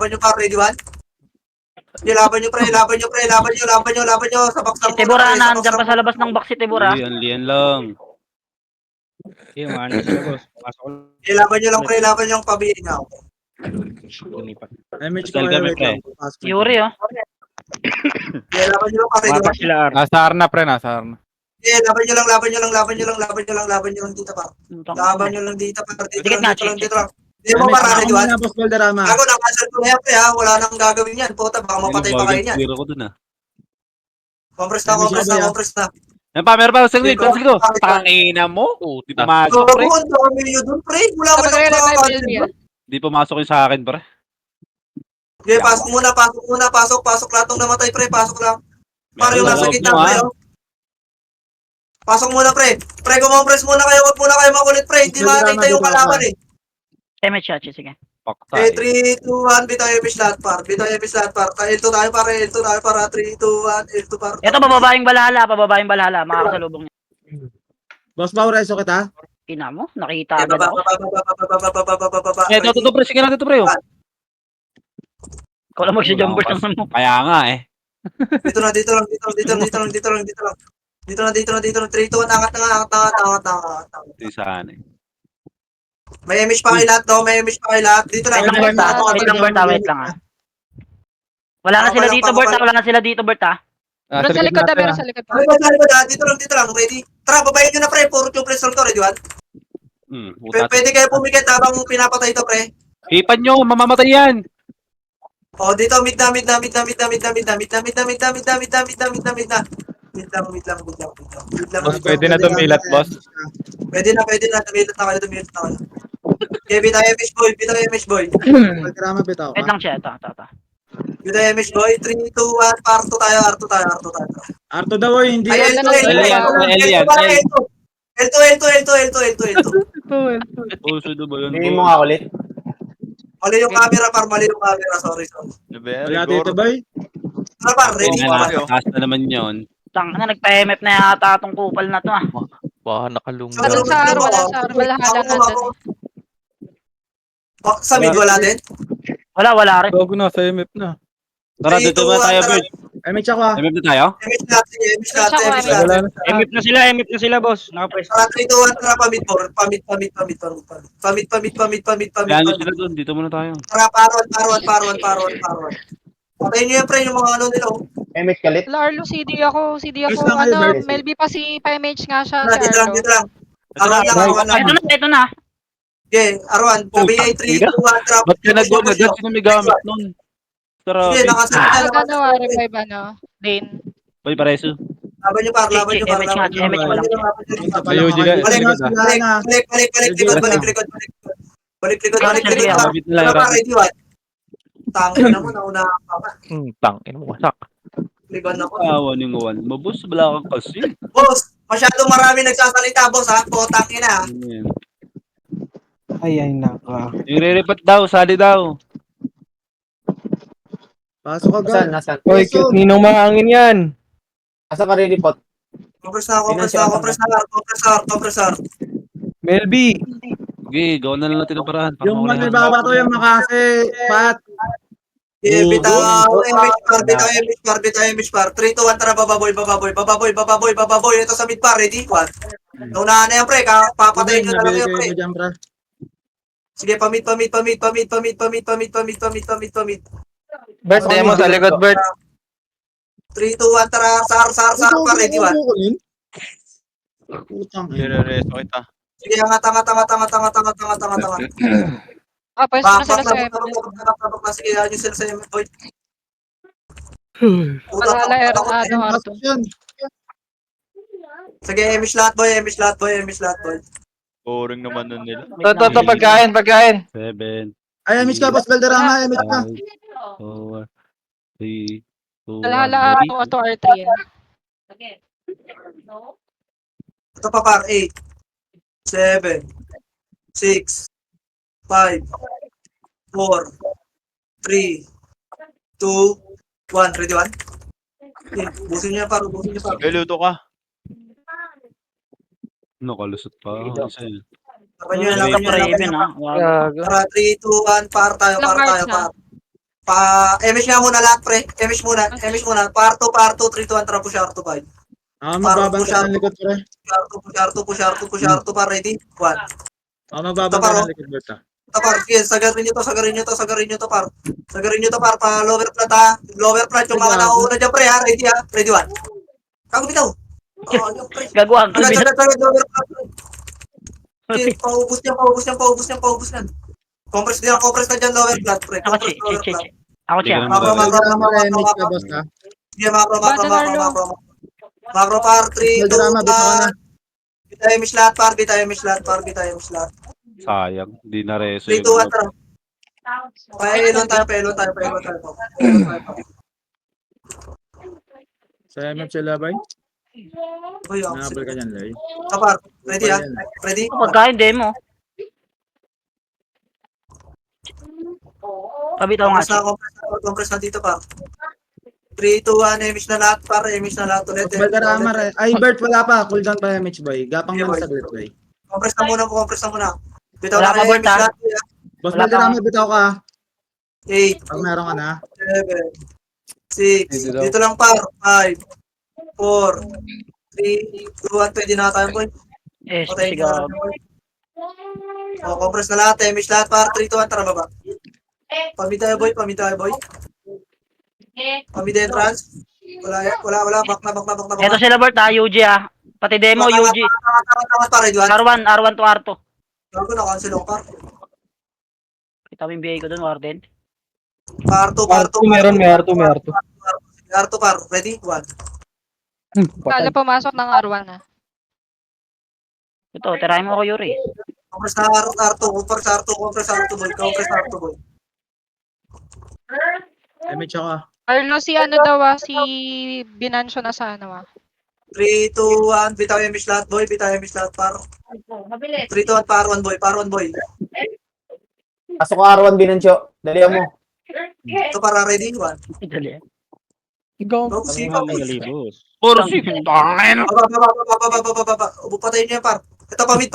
nyo par, ready? 1. Okay, laban nyo, sa box lang. Si Tibura na, andyan pa sa labas ng box si Tibura. Lian lang. Yung ano sila, boss. Pasok ko. Okay, laban nyo lang, pabihin nga ako. Lumipat. Damage ko Gal kayo. kami, Wait pre. lang. Pasok. Yuri, oh. Okay, laban nyo lang, par, ready? Mapak sila, Ar. Nasa arna, pre. Nasa arna. Okay, laban nyo lang dito, par. Laban nyo lang dito, par. Dito lang. Hindi mo Damage para, ako ready? 1. muna, Boss Valderrama. Ako, nakansel ko na yan, pre, ha? Wala nang gagawin yan. Puta, baka mapatay pa kayo niyan. Zero ko dun, ah. Compress na. Yan pa, meron pa. Sige, sige. Tangina mo. Di pumasok, pre. Ang dami nyo dun, pre. Wala ka Kapag nang revive makakasin. Melby. Di pumasok yung sa akin, pre. Okay, pasok muna. Pasok lahat ng namatay, pre. Pasok lang. Para yung nasa gitna, pre. Oh. Pasok muna, pre. Pre, kumompress muna kayo. Huwag muna kayo makulit, pre. Hindi makakita yung kalaban, eh. Damage shot, sige. Okay, 3, 2, 1. Bitaw yung lahat, par. L2 tayo, para. 3, 2, 1. L2, par. Ito, pababaing balhala. Makakasalubong niya. Boss Pau, reso kita. Ina mo, nakita agad ako. Eh, ito, pre. Sige na, ito, pre. Ikaw lang magsi-jumper ng mo. Kaya nga, eh. Dito lang. 3, 2, 1. Angat. Ito yung saan, eh. May image pa kayo lahat, no? Dito lang. Wait lang, ah. Wala na sila dito, Bert, ah. Meron sa likod, meron sa likod. Dito lang. Ready? Tara, babayin nyo na, pre. Puro yung press lang to, ready, 1? Pwede kayo pumikit habang pinapatay to, pre. Hipan nyo, mamamatay yan. O, dito, mid na. Mid lang. Boss, pwede na dumilat, boss. Pwede na. Dumilat na kayo. Okay, bitaw image boy. Valderrama, bitaw Wait ka. lang siya, ito. Bitaw image boy. 3, 2, 1. Parto tayo. Arto daw eh, hindi. Ay, L2. Sudo ba yun? Hindi mo nga ulit. Mali yung camera, par. Sorry. Wala dito ba eh? Tara, par. Ready? Taas na naman yun. Tang na, nagpa-MF na yata itong kupal na to, ah. Baka nakalungga. Wala sa araw, balhala na dun. Sa mid, wala din? Wala rin. Bago na, sa MF na. Tara, dito ba tayo, Bert? Damage ako ah. MF na tayo? Image natin. Wala na sa MF na sila, boss. Nakapress. Tara, 3, 2, 1. Tara, pamid. Kaya nyo sila doon, dito muna tayo. Tara, paruan. Patayin nyo yan, pre, yung mga ano nila. Oh. MF kalit. Wala, Arlo, CD ako. Yes lang kayo, Ano, Bert. Melby pa si PMH nga siya, Tara, si dito Arlo. lang. Arwan lang, Arwan lang. Ito na. Okay, Arwan, sabi niya 3, 2, 1, trap. Ba't ka nag-go na dyan? Sino may gamit nun? Sige, Grabe. nakasabi na, Pag ano, revive ano, lane. Uy, pareso. Laban nyo, par, laban nyo, par, Image nga, laban nyo. image mo lang. Punta pa Ayaw, lang Gila, ako. Balik, likod na. wala na. Balik likod, balik likod. Balik likod, Sige, par. Rabbit na lang, Ano pa, rabbit. ready, what? Tangin na mo, nauna ka pa. Tangin mo, wasak. Likod na ko. Awan yung one. Mabus, wala kang kasi. Boss, masyadong marami nagsasalita, boss, ha? Potang ina, ha? Ano yan? Ay, naka. Yung re-repat daw, sali daw. Pasok agad. Hoy, Pasok. ninong mahangin yan. Compressor. Melby. Okay, gawin na lang natin ang parahan. para Yung mawala may ng- babato yung makase, Pat. Bitaw, image par. 3, 2, 1, tara, bababoy. Ito sa mid par, ready? 1. Naunahan na yan, pre. Papatayin nyo na lang yan, pre. Mo dyan, pre. Sige, pamit. Bert, demo sa likod, Bert. 3, 2, 1, tara, sar pa, ready? 1. Putang ina. Nire-reso kita. Sige, angat. Pwesto na sila sa M. Sige, yan yung sila sa M, boy. Malala ano, Arto. Pasok yun. Sige, image lahat, boy. Boring naman nun nila. To, pagkain. 7, Ay, image ka, Boss Valderrama. Image ka. 5, 4, 3, 2, 1. Malala Arto R3 yan. Ito pa, par. 8, 7, 6, 5, 4, 3, 2, 1. Ready, 1? Okay, busin niyo, par. Okay, luto ka. Nakalusot pa. Isa yun. Laban nyo, laban nyo. Gago. Tara, 3, 2, 1, par tayo. Image nga muna lahat, pre. Image muna. Par 2, 3, 2, 1, tara, push R2, 5. Magbabanta ng likod, pre. Push R2, par, ready? 1. Magbabanta ng likod, Bert, ah. Ito, par, sige, sagarin nyo to, par. Sagarin nyo to, par, pa lower plat, ha. Lower plat, yung mga nauna dyan, pre, ha. Ready, ha. Ready, 1. Kago bitaw. Yung pre. Gagawin ko. Agad, lower plat. Okay, paubos niyan. Compress na dyan, lower plat, pre. Ako, Compress, lower plat. Ako siya. Macro. Image ka, Boss, ah. Sige, macro. Macro, par, 3, 2, Valderrama, bitaw ka na. 1. Bitaw image lahat, par. Sayang. Di na reso 3, 2, 1, tara. Pailon tayo. Sa MF sila, bay. Uy, Nakabal ka dyan, Loy. Kapar, ready, ha? Ready? Pagkain demo. Pabitaw nga siya. Compress na dito, par. 3, 2, 1, image na lahat, par. Image na lahat ulit. Boss Valderrama, re. Ay, Bert, wala pa. Cooldown pa image, boy. Gapang Okay, lang boy. saglit, boy. Compress na muna. Bitaw Wala na pa, kayo, Bert, image ha? lahat. Boss Wala pa. Valderrama, bitaw ka. 8, Pag meron ka na. 7, 6, dito lang, par. 5, 4, 3, 2, 1, pwede na tayo, boy. Yes, Patayin sigaw. na. Compress na lahat, image lahat, par. 3, 2, 1, tara, baba. Pamit tayo, boy. Pamit entrance. Wala. Back na. Ito sila Bert ha, UG ha. Pati demo, UG. Tangat, par. Ready, 1. R1 to R2. Gago na, cancel ako, par. Kita mo yung BA ko dun, Warden. Par 2. Meron, may R2. R2, par. Ready, 1. Kala pumasok ng R1 na. Ito, tirahin mo ako, Yuri. Compress na R2, compress R2, boy. Image ako, ah. Carlo, si ano daw si Binancio na sa ano 3, 2, 1. Bitaw image lahat, boy. Par. 3, 2, 1, par 1, boy. Pasok ko R1 Binancio. Dali mo. Ito, para ready, 1. Dali. Go, sipa, boy. Galibos. Puro si tangin. Baba. Patayin niyo yan, par. Ito, pamit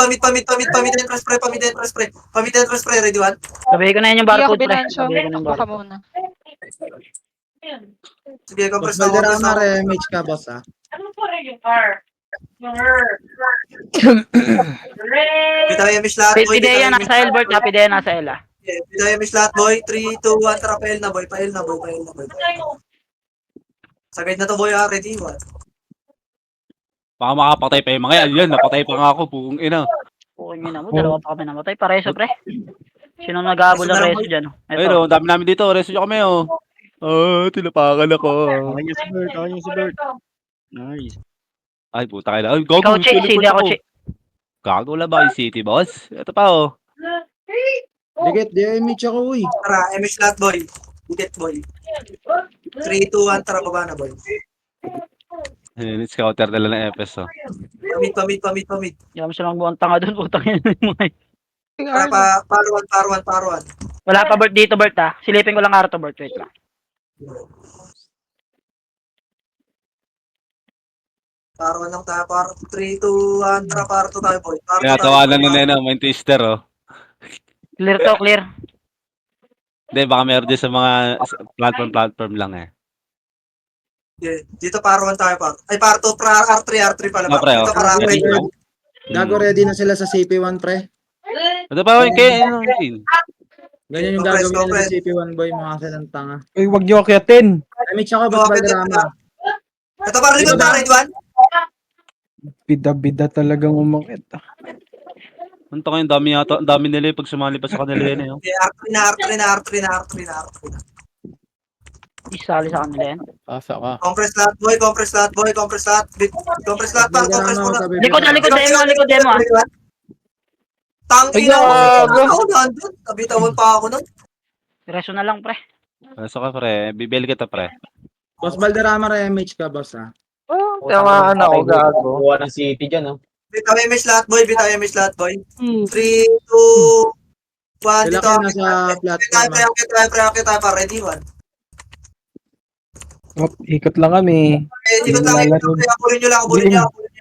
entrance pre. Ready, 1. Sabihin ko na yun yung Hindi ako barcode, pre. Binancio. Sabihin ko na yung Ako ka barcode. muna. Sige, Boss compress na. Valderrama, re. Image ka, boss, ah. Bitaw image lahat, boy. Pideya nasa L, Bert ha. Pideya nasa L ha. Bitaw image lahat, boy. 3, 2, 1. Tara, pail na, boy. Sagad na to, boy, ha. Ready, 1. Baka makapatay pa yung mga yan. Yan, napatay pa nga ako. Buong ina. Pukin na mo, dalawa pa kami namatay. Pareso, pre. Sino nag-aabol ng reso dyan? Ayun Ito. o, dami namin dito. Reso nyo kami o. Tinapakan ako. Akin niya si Bert. Akin niya si Bert. Nice. Ay, puta kayo. Ay, gago. Ikaw, Che. teleport Hindi ako, ako. Che. Gago wala ba yung city, boss? Ito pa o. Dikit, DMH ako, uy. Tara, MS lahat, boy. Dikit, boy. 3, 2, 1, tara, baba na, boy. Ayun, scouter nila ng FS o. Pamit. Hindi kami silang buwang tanga doon. Putang ina yung mga. Tara, paruan. Wala pa Bert dito, Bert ha. Silipin ko lang araw to, Bert. Wait lang. Paruan lang tayo, par. 3, 2, 1, tara, parto tayo, boy. Parto Kaya tayo, tawanan boy. na nena, may twister o. Clear to, clear. Hindi, baka meron din sa mga platform lang eh. Yeah. Dito paruan tayo, par. Ay, parto, R3 pala, par. Pre, Dito, oh. para R3. Gago, ready na sila sa CP1, pre. Ito pa yung kay, Ganyan yung Compress, gagawin nila compress. sa CP1, boy. Mga silang tanga. Uy, wag niyo akyatin. MH ako, Boss Valderrama. Ito, par, likod na, Red One. Bida-bida talagang umakit. Punta ko yung dami yata, ang dami nila yung pag sumali pa sa kanila yan eh. Oh. Yeah, R3 na. Isali sa kanila yan. Pasa ka. Compress lahat, boy. Compress lahat, par. Compress mo na. Likod demo ha. Tangina mo. Ako nandun. Tabitawan pa ako nun. Reso na lang, pre. So ka pre, bibili kita pre. Boss Valderrama, MH ka, boss, ha? Tamaan ako, gago. Buwan ng city dyan, oh. Bitaw MS lahat, boy. 3, 2, 1. Sila Dito. kayo nasa platform, ha? Akit tayo, par. Ready, one. Oh, ikot lang kami. Hindi ko lang abulin nyo lang,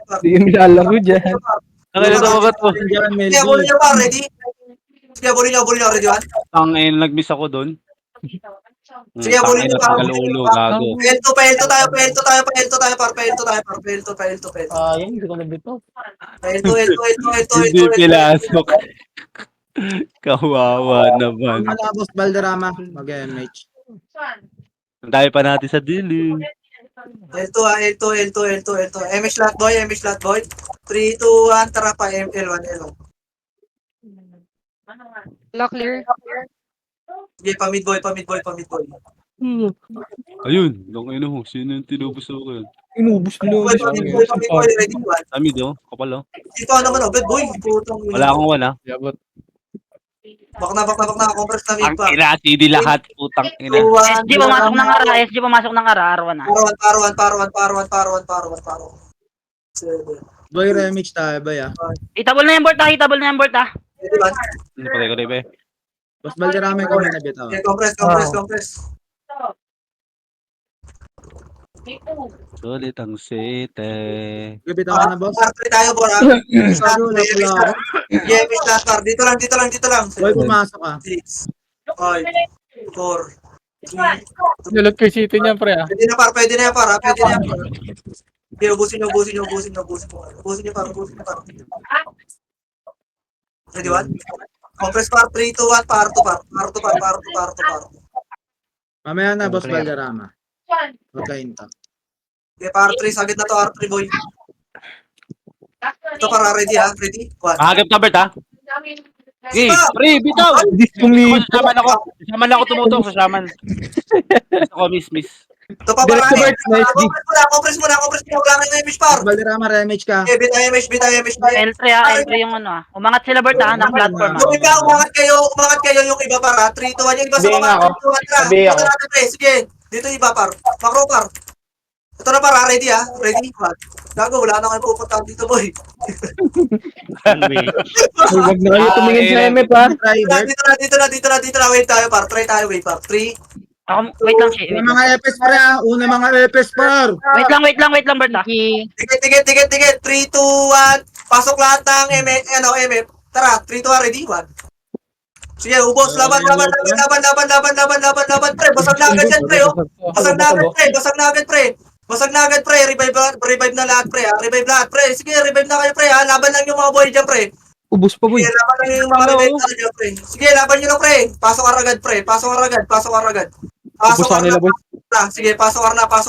par. Hindi yung lalaro dyan. Ang ina to ba't po? Diyan, Sige, abulin Melvin. nyo, par. Ready? Sige, abulin nyo, ready, one. Ang nag-miss ako doon. Sige, abulin nyo, par. Tagalulo, gago. Pelto tayo, par. Pelto. Ayun, hindi ko nabito. Pelto. Hindi pilasok. Kawawa naman. Wala, Boss Valderrama. Mag-MH. Ang dami pa natin sa dilim. Elto. MS lahat, boy. 3, 2, 1, tara pa, L1. Wala clear. Sige, pa mid boy. Ayun, nung ino mo, sino yung tinubos ako yun? Inubos nila. Pa mid boy, ready, one. Samid oh, kapal oh. Dito naman, bad boy. Putang ina. Wala akong wala. Yabot. Bak na, compress na mid Ang pa. ina, CD lahat, putang ina. 2, 1. SG pumasok ng ara. R1 na. Paruan. 7. Boy, MH tayo, boy, ha? Itabol na yung board ha. Ready, one. Ano patay ko rin Boss Valderrama, ikaw na bitaw. Okay, compress. Sulit ang sete. Bitaw ka na, boss? R3 tayo, bora. Gago, wala pala ako. MS lahat, par. Dito lang. Boy, pumasok ka. 6, 5, 4, 3. Nalot kay city niya, pre, ah. Pwede na yan, par. Okay, ubusin nyo, par. Ready, one? Compress, par. 3, 2, 1, parto. Mamaya na, Boss Valderrama. Magkainta. Okay, par 3, sagad na to, R3, boy. Ito, para ready, ha? Ready? 1. Kakagap ka, Bert ha? Hey, pre, bitaw! Sasaman ako tumutok, sasaman. Ako, miss. Ito pa, para. Compress mo na. Wala na yung image, par. Boss Valderrama, MH ka. Okay, bita image. L3 yung ano ha. Umangat sila Bert ha, ng platform ha. Yung iba, umangat kayo yung iba, para. 3, 2, 1. Yung iba sa mga 3, 2, 1, Dito natin, pre. Sige. Dito iba, par. Makro, par. Ito na, para. Ready, ha? Ready? Gago, wala na kayo pupunta dito, boy. Huwag na kayo tumingin sa MF, ha. Dito na. Wait tayo, par. Try tayo, wait, par. 3. Wait lang, Che. Una mga EPS, pre, ha? Una mga EPS, par. Wait lang, Bert ha. Tigit. 3, 2, 1. Pasok lahat ng MF. Tara, 3, 2, 1. Ready? 1. Sige, ubos. Laban, pre. Basag na agad yan, pre, oh. Basag na agad, pre. Revive na lahat, pre. Revive lahat, pre. Sige, revive na kayo, pre, ha. Laban lang yung mga boy dyan, pre. Ubus pa, boy. Sige, laban lang yung mga revive na dyan, pre. Sige, laban nyo lang, pre. Pasok aragad, pre. Pasok aragad. Ubus sa kanila, boy. Sige, pasok ar na, par.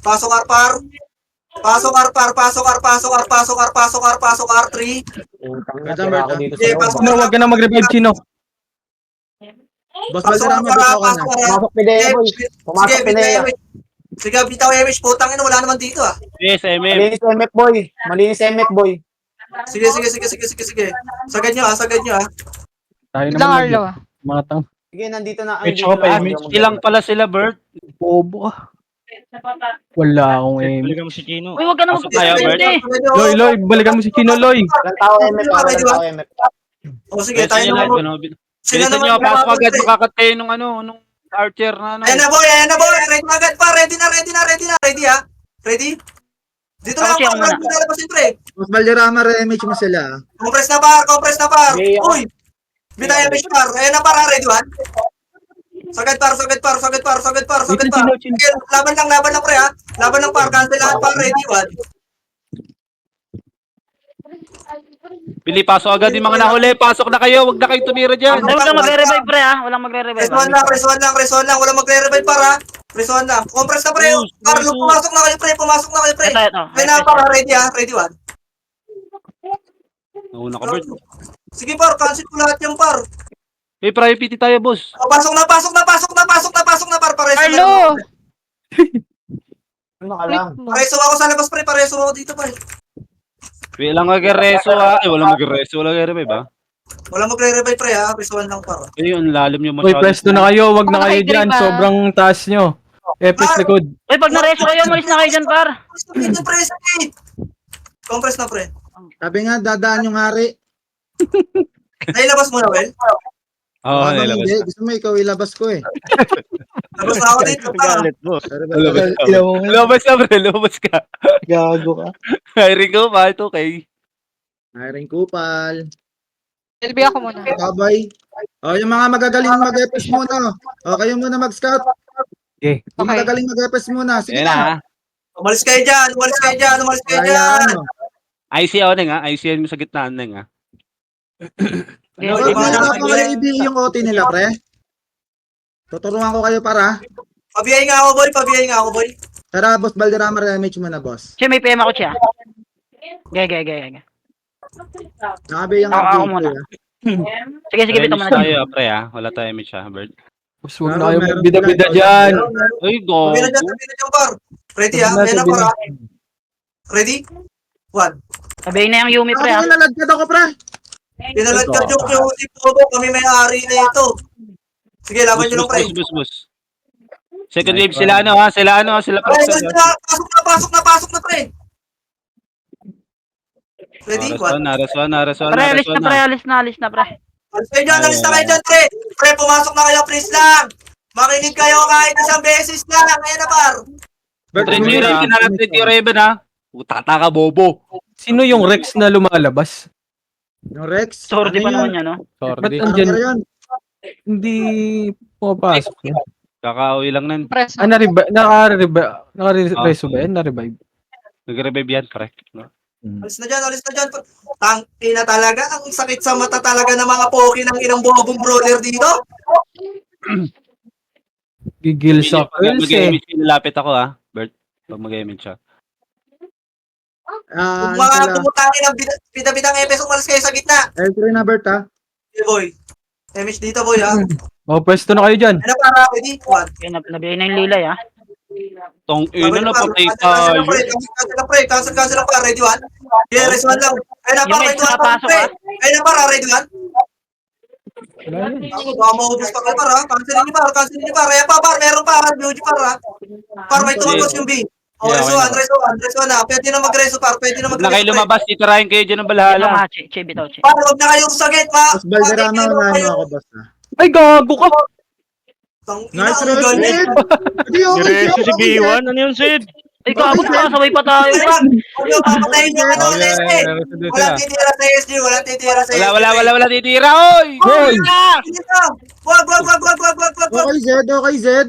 Pasok ar, par. Pasok R, par. Pasok R, pasok R, pasok R, pasok R, pasok R. 3. Okay, pasok Chino, wag ka na mag-revive, Chino. Boss Pasok R, Valderrama, para. bitaw ka na. Pasok R. Sige, bitaw Emish. Sige, bitaw Emish. Putang ina, wala naman dito ah. Yes, MM. Malinis MF boy. Sige. Sagad nyo ah. Tayo Lang naman Arlo ah. mga tang. Sige, nandito na. Medyo ko pa image. Ilang pala sila, Bert. Bobo ka. Wala akong aim. Balikan mo si Chino. Uy, wag ka na Pasok tayo, Bert. Loy, Loy, balikan mo si Chino, Loy. O sige, tayo Bilisan nyo naman. lang, Sila bilisan naman. nyo, pasok agad, makakatay nung nung archer na ano. Ayan na boy. Ready na agad pa. Ready ha. Ready? Dito lang Ako, ako. siya muna. Lalabasin pre. Boss Valderrama, re-image mo sila. Compress na par. Uy. Bitaya Emish par. Ayan na par. Ready one. Sagad par. Sige, laban lang pre ha. Laban lang par. Cancel lahat par. Ready one. Pili, pasok agad yung mga nahuli. Pasok na kayo, wag na kayo tumira dyan. Ay, wag kang magre-revive, pre, ha? Walang magre-revive. Press one lang. Wala magre-revive para. Press one lang. Compress na pre. Par, pumasok na kayo pre. Ito. Ay na par. Ready ha. Ready one. Nauna ka, Bert. Sige par. Cancel ko lahat yung par. Eh, priority tayo, boss. Pasok na par. Pareso na. Arlo! Ano ka lang? Pareso ako sa labas pre. Pareso ako dito pre. Walang mag-reso ha. Walang mag-reso. Walang mag-revive ha. Wala magre-revive pre ha. Press one lang par. Eh, ang lalim nyo Uy, masyado. pwesto na kayo, wag na Baka kayo i-grip, dyan. ah. Sobrang taas nyo. Epis likod. Uy, pag na-reso kayo, umalis na kayo dyan, par. Compress na pre. Sabi nga, dadaan yung hari. Nailabas mo na well? Oo, Baka nilabas. hindi, gusto mo ikaw ilabas ko eh. Labas na ako dito pa. Galit, boss. Lumabas na, pre. Lumabas ka. Gago ka. Hiring ko pa. Ito, okay. Hiring kupal. LB ako muna. Babay. O, yung mga magagaling mag-epis muna. O, kayo muna mag-scout. Okay. Yung Okay. magagaling mag-epis muna. Sige Ayan na, ha. na. Umalis kayo dyan. Kaya ano. IC ako na nga. IC mo sa gitnaan na nga. So, pinaka ko kayo i-BA yung OT nila, pre. Tuturuan ko kayo para. Pabiyay nga ako boy. Tara, boss Valderrama, re-image mo na, boss. Siya, may PM ako, siya. Gaya. Nakabi yung Ako update muna. ko, Sige, bitaw mo na tayo, dyan. pre, ha. Wala tayo image, ha, Bert. Mas wag na kayo magbida-bida dyan. Uy, go. Sabi na dyan par. Ready ha? Ayan na par ha. Ready? One. Sabihin na yung Yumi, pre, ha? Ako nalagkad ako, pre. Pinalagkad yung QC Pobo. Kami may-ari na ito. Sige, laban nyo lang pre. Bus. Second wave, sila ano, ha. Sila Ay, pasok na pre. Ready? One. Naras. Pre, alis na, pre. Alis na kayo dyan, pre. Pre, pumasok na kayo, please lang. Makinig kayo kahit isang beses lang. Ayan na, par. Raven, ha. Utata ka, bobo. Sino yung Rex na lumalabas? Yung Rex. Sorry ano pa yun? naman yan, no? Ba't Ano andyan? yun? Hindi pumapasok yun. Kakauwi lang nun. Press. Ah, naka-reso ba yan? Na-revive? Nag-revive yan, correct. Alis na dyan. Tangina talaga. Ang sakit sa mata talaga ng mga poki ng inang bobong brawler dito. Gigil sa kills eh. Mag-image, lapit ako, ha. Bert, pag mag-image siya. Kung mga tumutangin ng bida-bidang epes, umalis kayo sa gitna. L3 na, Bert, ha? Okay, boy. Emish dito, boy, ha? O, pwesto na kayo dyan. Ano para, ready? One. Nabigay na yung lilay, ha? Tong ina na, patay tayo. Cancel na pa. Ready, one? Yeah, rest one lang. Ayun na, Yung par. may Ready, one. nakapasok, ha? Ayun na, par. Ready, one? Wala yan. Ako, baka maubos pa kayo, par, ha? Cancelin niyo, par. Ayan pa, par. Meron pa, ha? Beauty, par, ha? Par, may tumagos yung B. O, Yeah, reso one, ha? Pwede na mag-reso, par. Pwede na Huwag na kayo mag-reso. lumabas, titirahin kayo dyan ng Ito balahala. nga, che, bitaw, che. Par, huwag na kayong sagit, pa. Boss Valderrama, unahan mo ako, boss, ha? Ay, gago ka! Nice Ang rest, galit. Sid! Hindi, okay, Diretso si okay, B1. Ano yun, Sid? Ay, gago, kasabay pa tayo. Huwag niyo papatayin yung ano, SG. Walang titira sa SG. Wala titira, oy! Hoy! Wag. Okay, Zed, okay, Zed.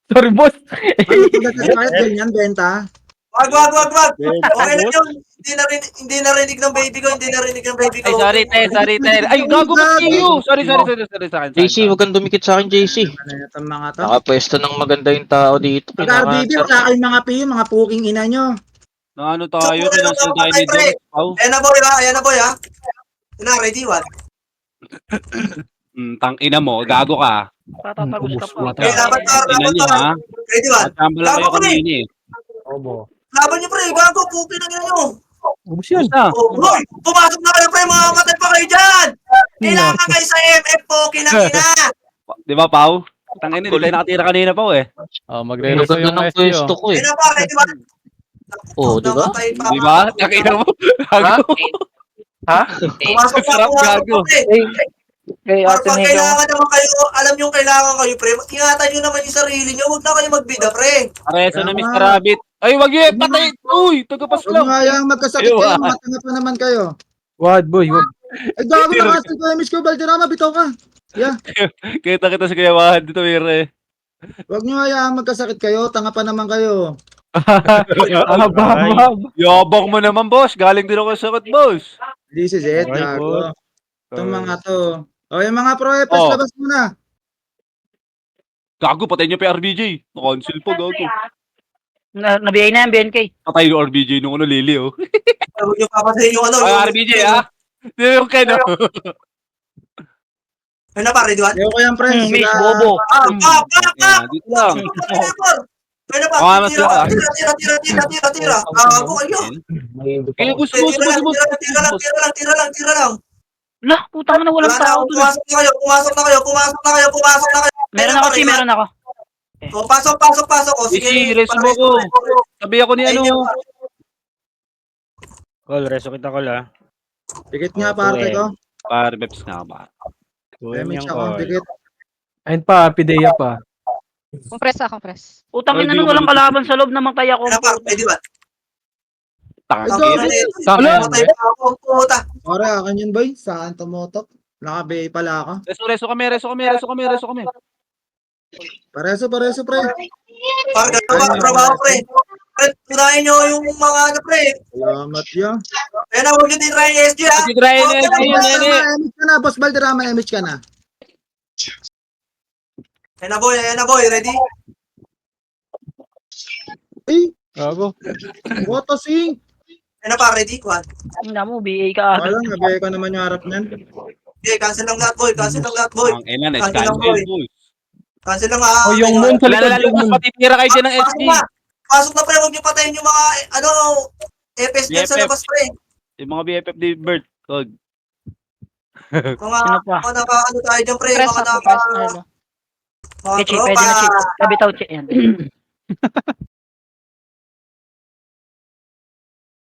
Sorry, boss. Ano pagdating kahit ganyan, benta? Wag. Okay na yun. Hindi narinig ng baby ko. Ay, sorry, te. Ay, gago ba kayo? Sorry sa akin. JC, huwag kang dumikit sa akin, JC. Ano itong mga to? Nakapwesto ng maganda yung tao dito. Pag-RBB, wala kayong mga piyo, mga puking ina nyo. Na ano tayo, kinansel tayo ni pre. Dom. Pau. Ayan na boy ha, ayan na boy ha. Yun na, ready, one. Tang ina mo, gago ka. Tatapagos ka pa. Okay, laban par, Ina laban niyo par. ha. Ready, one. Matamba lang kayo Gago, pre. kanina eh. Laban niyo, pre. Gago, pupi na nyo. Ubus yan. Basta. Oh, hoy, pumasok na kayo, pre. Mamamatay pa kayo dyan. Kailangan kayo sa MF po, kinakina. Di ba, Pau? Tang ina, di tayo nakatira kanina, Pau eh. Magre-reso yung SG. ko Ayun na pa, ready, one. Oh, di ba? Namatay pa. Di ba? Tang ina mo. Gago. Pumasok na, Sarap pumasok gago. na, pre. Kay Pag kailangan naman kayo, alam nyo kailangan kayo, pre. Ingatan nyo naman yung sarili nyo. Huwag na kayo magbida, pre. Pareso na Mr. Rabbit. Ay, wag yun, patay. Uy, tagapas Huwag lang. mo hayang magkasakit Ayaw, kayo, ah. matanga pa naman kayo. Wad, boy, wag. Ay, gago na kasi ko, Miss ko, Balderrama, bitaw ka. Yeah. Kita si Kuya Wahan dito, Mire. Huwag nyo hayang magkasakit kayo, tanga pa naman kayo. Abab. Yabang mo naman, boss. Galing din ako sa sakit, boss. This is it, Alright, gago. Itong mga to. O, yung mga pro-epes, Oh. labas mo na. Gago, patay niyo pa yung RBJ. Na-cancel pa, gago. Nabiyay na yan, BNK. Patay yung RBJ nung ano, Lili, oh. Huwag nyo papatayin yung ano. Ay, yung- RBJ, ah. Di yung Ken, oh. Ayun na pa, ready, one. Ayaw ko yan, pre. Miss Sila- Bobo. Ayan, dito lang. Ayun na pa, Baka mas tira, lang, tira. Gago kayo. Eh, gusto, Tira gusto, lang, gusto, tira lang. Lah, putang na walang Wala na, tao doon. pumasok na kayo. Pumasok na kayo. Meron ako, meron ako. O, pasok. O, sige. Easy, reso mo ko. Sabi ako ni ano. Call, reso kita call ah. Dikit nga, parte ko. Para Beps nga ba? Damage yung ako, call. dikit. Ayun pa, Pidea pa. Compress. Putang Ay, ina di nun, ko walang mali- kalaban sa loob, namatay ako. Ayun na pa, ready, one. Ay, Tanga. gago. Matay pa ako, puta. Pare, akin yun, boy. Saan tumutok? Naka-BA pala ako. Reso kami. Pareso, pre. Parang ganun ba, trabaho, pre. Pre, tunahin nyo yung mga ano, pre. Salamat yan. Ayun na, huwag nyo din try yung SG, ha? Try yung SG, Okay, yun, nene. Image ka na, Boss Balderrama, image ka na. Ayun na, boy. Ready? Eh, Gago. what a sing. Ayun na pa, ready? One. Tingnan mo, BA ka agad. Alam, nabigay ko naman yung harap niyan. Okay, cancel lang lahat, boy. Ang ina, na cancel, boy. Cancel lang, ha? Oh, yung moon sa likod. Lalalo, Yung moon. patitira kayo dyan ng Pasok SG. na. Pasok na, pre. Huwag nyo patayin yung mga, ano, EPS dyan sa BFF. labas, pre. Yung mga BFF di Bert. Kog. Mga, Sino pa? mga naka, ano tayo dyan, pre. Compress Mga ako, naka, compress. mga Check, pwede na check. tropa. Kabitaw check yan.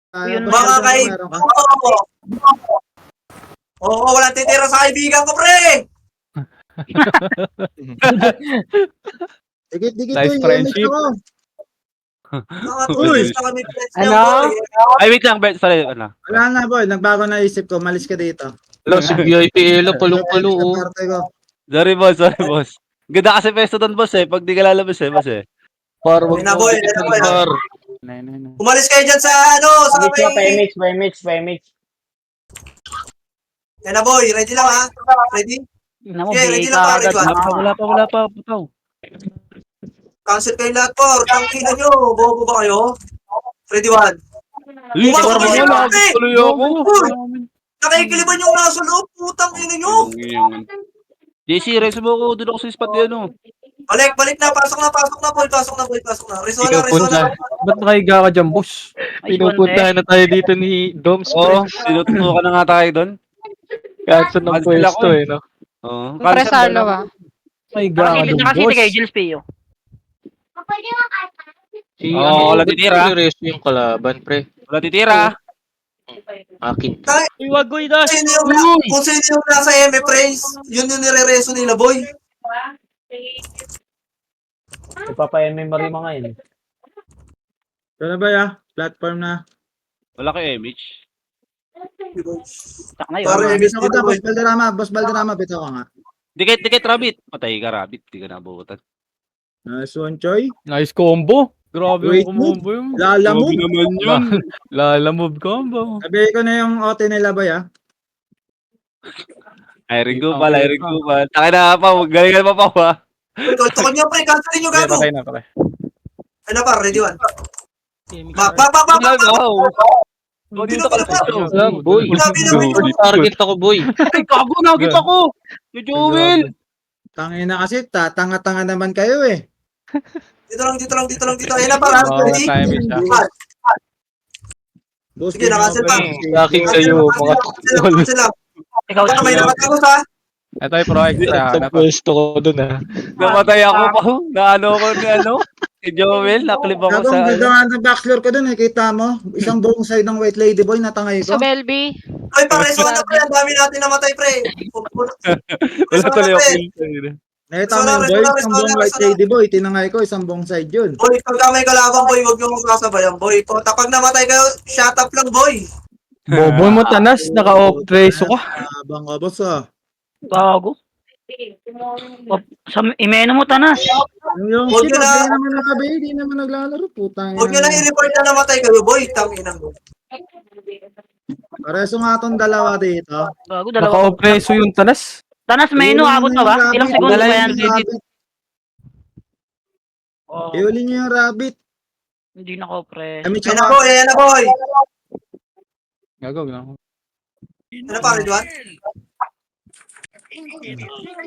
Yun, Boss mga Balderrama, kay... meron ka? Oo, walang titira sa kaibigan ko, pre. Dikit, Nice boy. friendship. Image ako. Mga Uy. tuloy sa kami, friends niya, Ano? boy. Ay, wait lang, Bert. Sorry, ano. Wala na, boy. Nagbago na isip ko. Malis ka dito. Hello, si VIP Elo, palong-palo. Sa Oh. parte ko. Sorry, boss. Ganda kasi pesto doon, boss, eh. Pag di ka lalabas, eh, boss, eh. Par, wag Ayun na, mo boy. dikit Ayun na, ng boy. par. Umalis kayo dyan sa, ano, sa may... Yan na, boy. Ready lang, ha? Ready? Tingnan mo, Okay, BA ready ka lang, pare, agad. Juan. Wala pa, putaw. Cancel kayo lahat, po. Tangkina nyo. Bobo ba kayo? Ready, one. Uy, Pumasok parang kayo, wala. pare. Tuloy ako. Nakikiliban yung nasa loob. Putang ina nyo. JC, reso mo ko. Doon ako sa spot yun, oh. Balik na. Pasok na, boy. Rizona. Ba't nakahiga ka dyan, boss? Pinupuntahan na tayo dito ni Doms. Oo, sinututukan na nga tayo doon. Kaso ng Cancel ako, pwesto eh. no? Oo. Compress halo ah. Nakahiga ka dyan, Nakasiti boss. kay Jules Pio. Si, Oo, wala titira. Reso yung kalaban, pre. Wala titira. Akin. Kung sino yung nasa MF Praise, yun yung nire-reso nila, boy. Ito na ba, ya? Platform na. Wala kay MH. Tak na yun. Para Bitaw MSD ko ta, boy. Boss Balderrama, bitaw ka nga. Dikit, rabbit. Patay ka, rabbit. Di ka nabutan. Nice one, Choy. Nice combo. Grabe Wait, yung combo yun. Lala mo. naman yun. Lala move combo. Sabihin ko na yung OT nila ba, ya? Hiring ko pa. Taka na pa, galing ka pa pa. Tukod nyo, pre. Cancelin nyo, gago. Patay na, patay. Ano pa, ready, one. Bak, bak, bak, bak, bak, bak. Dito ka Boy. Grabe naman yun. Target ako, boy. Ay, gago, nakita ko. Si Joel. Tangina kasi, tanga-tanga naman kayo eh. Dito lang, dito lang, dito lang, dito. Ayun na para. Ready? One. Boss, Sige, nakasil pa. Yaking kayo, mga Nakasil lang. Ikaw, Baka may nakatapos ha. Ito yung pro extra. Sa pwesto ko dun, ha. Namatay ako pa. Naano ko ni ano. Si Joel, naklip ako Gagong sa ano. gagawa ng backfloor ko dun eh, kita mo? Isang buong side ng White Lady Boy, natangay ko. Sa Melby. Ay, pare, so ano pre, ang dami natin namatay pre. Wala tuloy ako. Nakita mo yung boy, isang buong White Lady Boy, tinangay ko, isang buong side yun. Boy, pagka may kalabang boy, huwag yung sasabayan boy. Kapag namatay kayo, shut up lang boy. Boboy mo tanas, naka-off trace ka. Abang ka, boss ah. gago. Sa imeno mo, tanas. Yung Huwag si yun Bob, na- di naman nakabayi, di naman naglalaro, putang Huwag nyo lang i-report na namatay kayo boy. Tangin mo. Pareso nga tong dalawa dito. Gago, dalawa. Naka-off trace yung tanas. Tanas, meno, abot pa ba? Ilang segundo ba yan? Iuli niyo yung rabbit. Hindi na ko, pre. Kami Ayan na tsaka. boy, ayan na boy. Gago. Ano pare, Juan?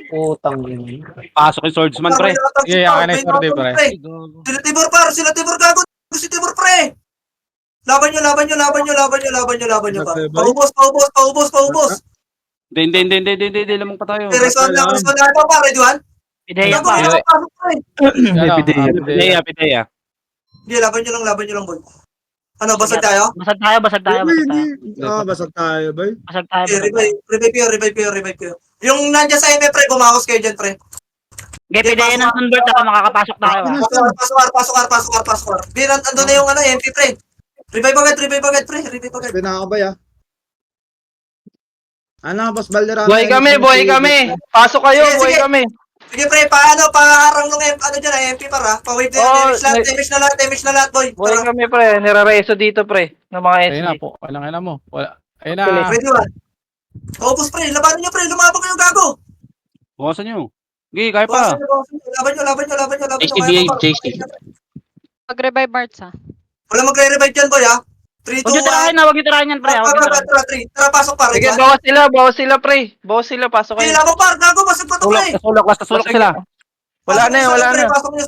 Putang yun. Pasok yung swordsman, pre. Sige, akin na yung sword, pre. Sila Tibor par, sila Tibor gago. Si Tibor pre. Laban nyo, laban nyo, laban nyo, laban nyo, laban nyo, laban nyo pa. Paubos, paubos, paubos, paubos. Hindi lamang pa tayo. Reson lang ito pare, Juan. Ideya Gago, pa. nakapasok pre. Pidea. Hindi, laban nyo lang boy. Ano, basag tayo? Basag tayo, basag tayo, basag tayo. Basag tayo, boy. Basag tayo, Okay, basag tayo. revive kayo. Yung nandiyan sa MF pre, bumakos kayo dyan pre. Gaya, ideya ng Sunbird ako, makakapasok tayo. Pasok. Biran, ando na yung ano, MP pre. Revive agad pre, revive agad. Pinakabay ah. Ano, boss Balderrama? Buhay kami. Pasok kayo, Sige, buhay sige. kami. Sige pre, paharang nung ano dyan, MP para. Pa-wave Oh, damage na lahat, boy. Buhay Tara. kami, pre. Nirareso dito, pre. Ng mga Ayun SD. na po. Kailangan mo. Wala. Ayun na. Ready ba? Focus pre, labanan nyo pre, lumabang kayo gago. Bukasan nyo. Sige, kaya pa. Laban nyo. JCBA, JC. Mag-revive Marts ha. Wala magre-revive dyan, boy, ha? 3, 2, 1. Huwag nyo tirahin na, huwag nyo tirahin yan, pre. Huwag nyo tirahin. Tara, pasok pare. Sige, bawas sila, pre. Pasok Hindi, kayo. labang par, gago, basag pa to, pre. Sulok sila. Wala na. Pasok nyo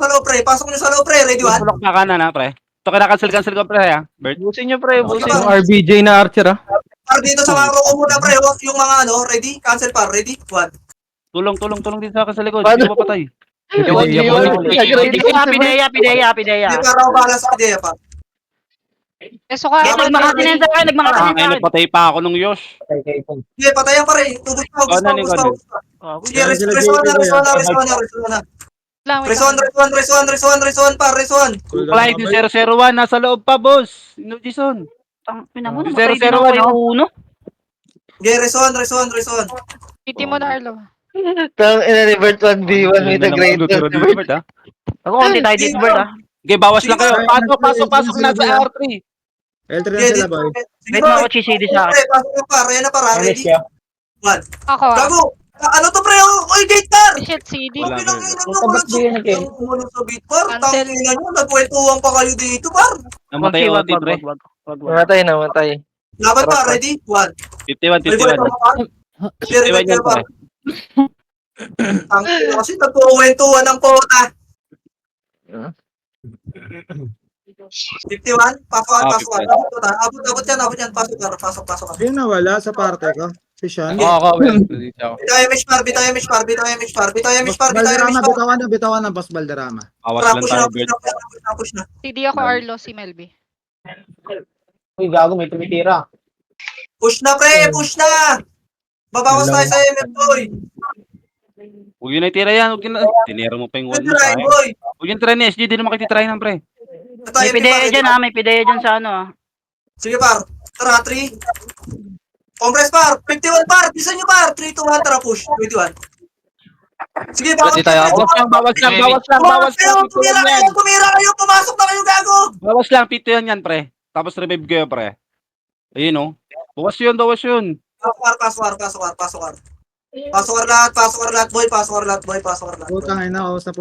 sa loob, pre. Ready, one? Sulok na kanan, ha, pre. Ito kinakancel ko, pre, ha. Bert. Busin nyo, pre. Busin Yung nyo. RBJ na Archer, ah. Par, dito sa macro ko muna, pre. Yung mga ano, ready? Cancel par, ready? One. Tulong dito sa akin sa likod. Paano? Hindi mo papatay. Pideya. Hindi, para ako bahala sa ideya, pa. Eso ka. Nagmakasi na yan sa akin, nagmakasi na Ang yan sa akin. napatay pa ako nung Yosh. Sige, patayan pa rin. Ubus pa. Sige, resuan na. Lang, wait Resuan, par, resuan. Flight 001, nasa loob pa, boss. No, Jason. Pinamu na, 001, matay din ako kayo uno. Sige, resuan. Piti mo na, Arlo. Tang in-revert 1v1 with the greatest. Ako, konti tayo dito, Bird, ah. Okay, bawas lang kayo. Pasok na sa R3. L3 na sila, boy. Wait mo ako, CCD sa akin. Pasok na par, ayan na par, ready? One. Ako. Gago! Ano to pre? Oy, gate par! Shit, CD. Wala. Kumunod sa gate par. Cancel. Tangina nyo, nagkwentuhan pa kayo dito par. Namatay Wag, OT, pre. wag. Namatay. Laban pa, ready? One. 51. Revive yan, par. pre. Ang kasi nagkukwentuhan ng pota. 51? Pasok. Abot yan. Pasok. Hindi nawala sa parte ko. Si Sean. Oo, Bitaw yung Mitch par. Bitawan na, boss Balderrama. Bawas lang tayo, Bert. Push na. CD ako, Arlo, si Melby. Uy, gago, may tumitira. Push na pre, push na! Babawas tayo sa MF boy. Huwag yun na itira yan. Tinira mo pa yung wall mo Try sa akin. boy. Huwag yung try ni SG. Di naman kititry ng pre. May pideya dyan, ah. May pideya dyan sa ano, ah. Sige par. Tara, 3. Compress par. 51 par. Bisan nyo par. 3, 2, 1. Tara, push. 21. Sige, bawas Bawas lang. Tumira kayo. Pumasok na kayo, gago. Bawas lang. Pito yan pre. Tapos revive kayo, pre. Ayun, oh. Bawas yun. Pasok lahat, boy. Pasok lahat. Putang ina, sa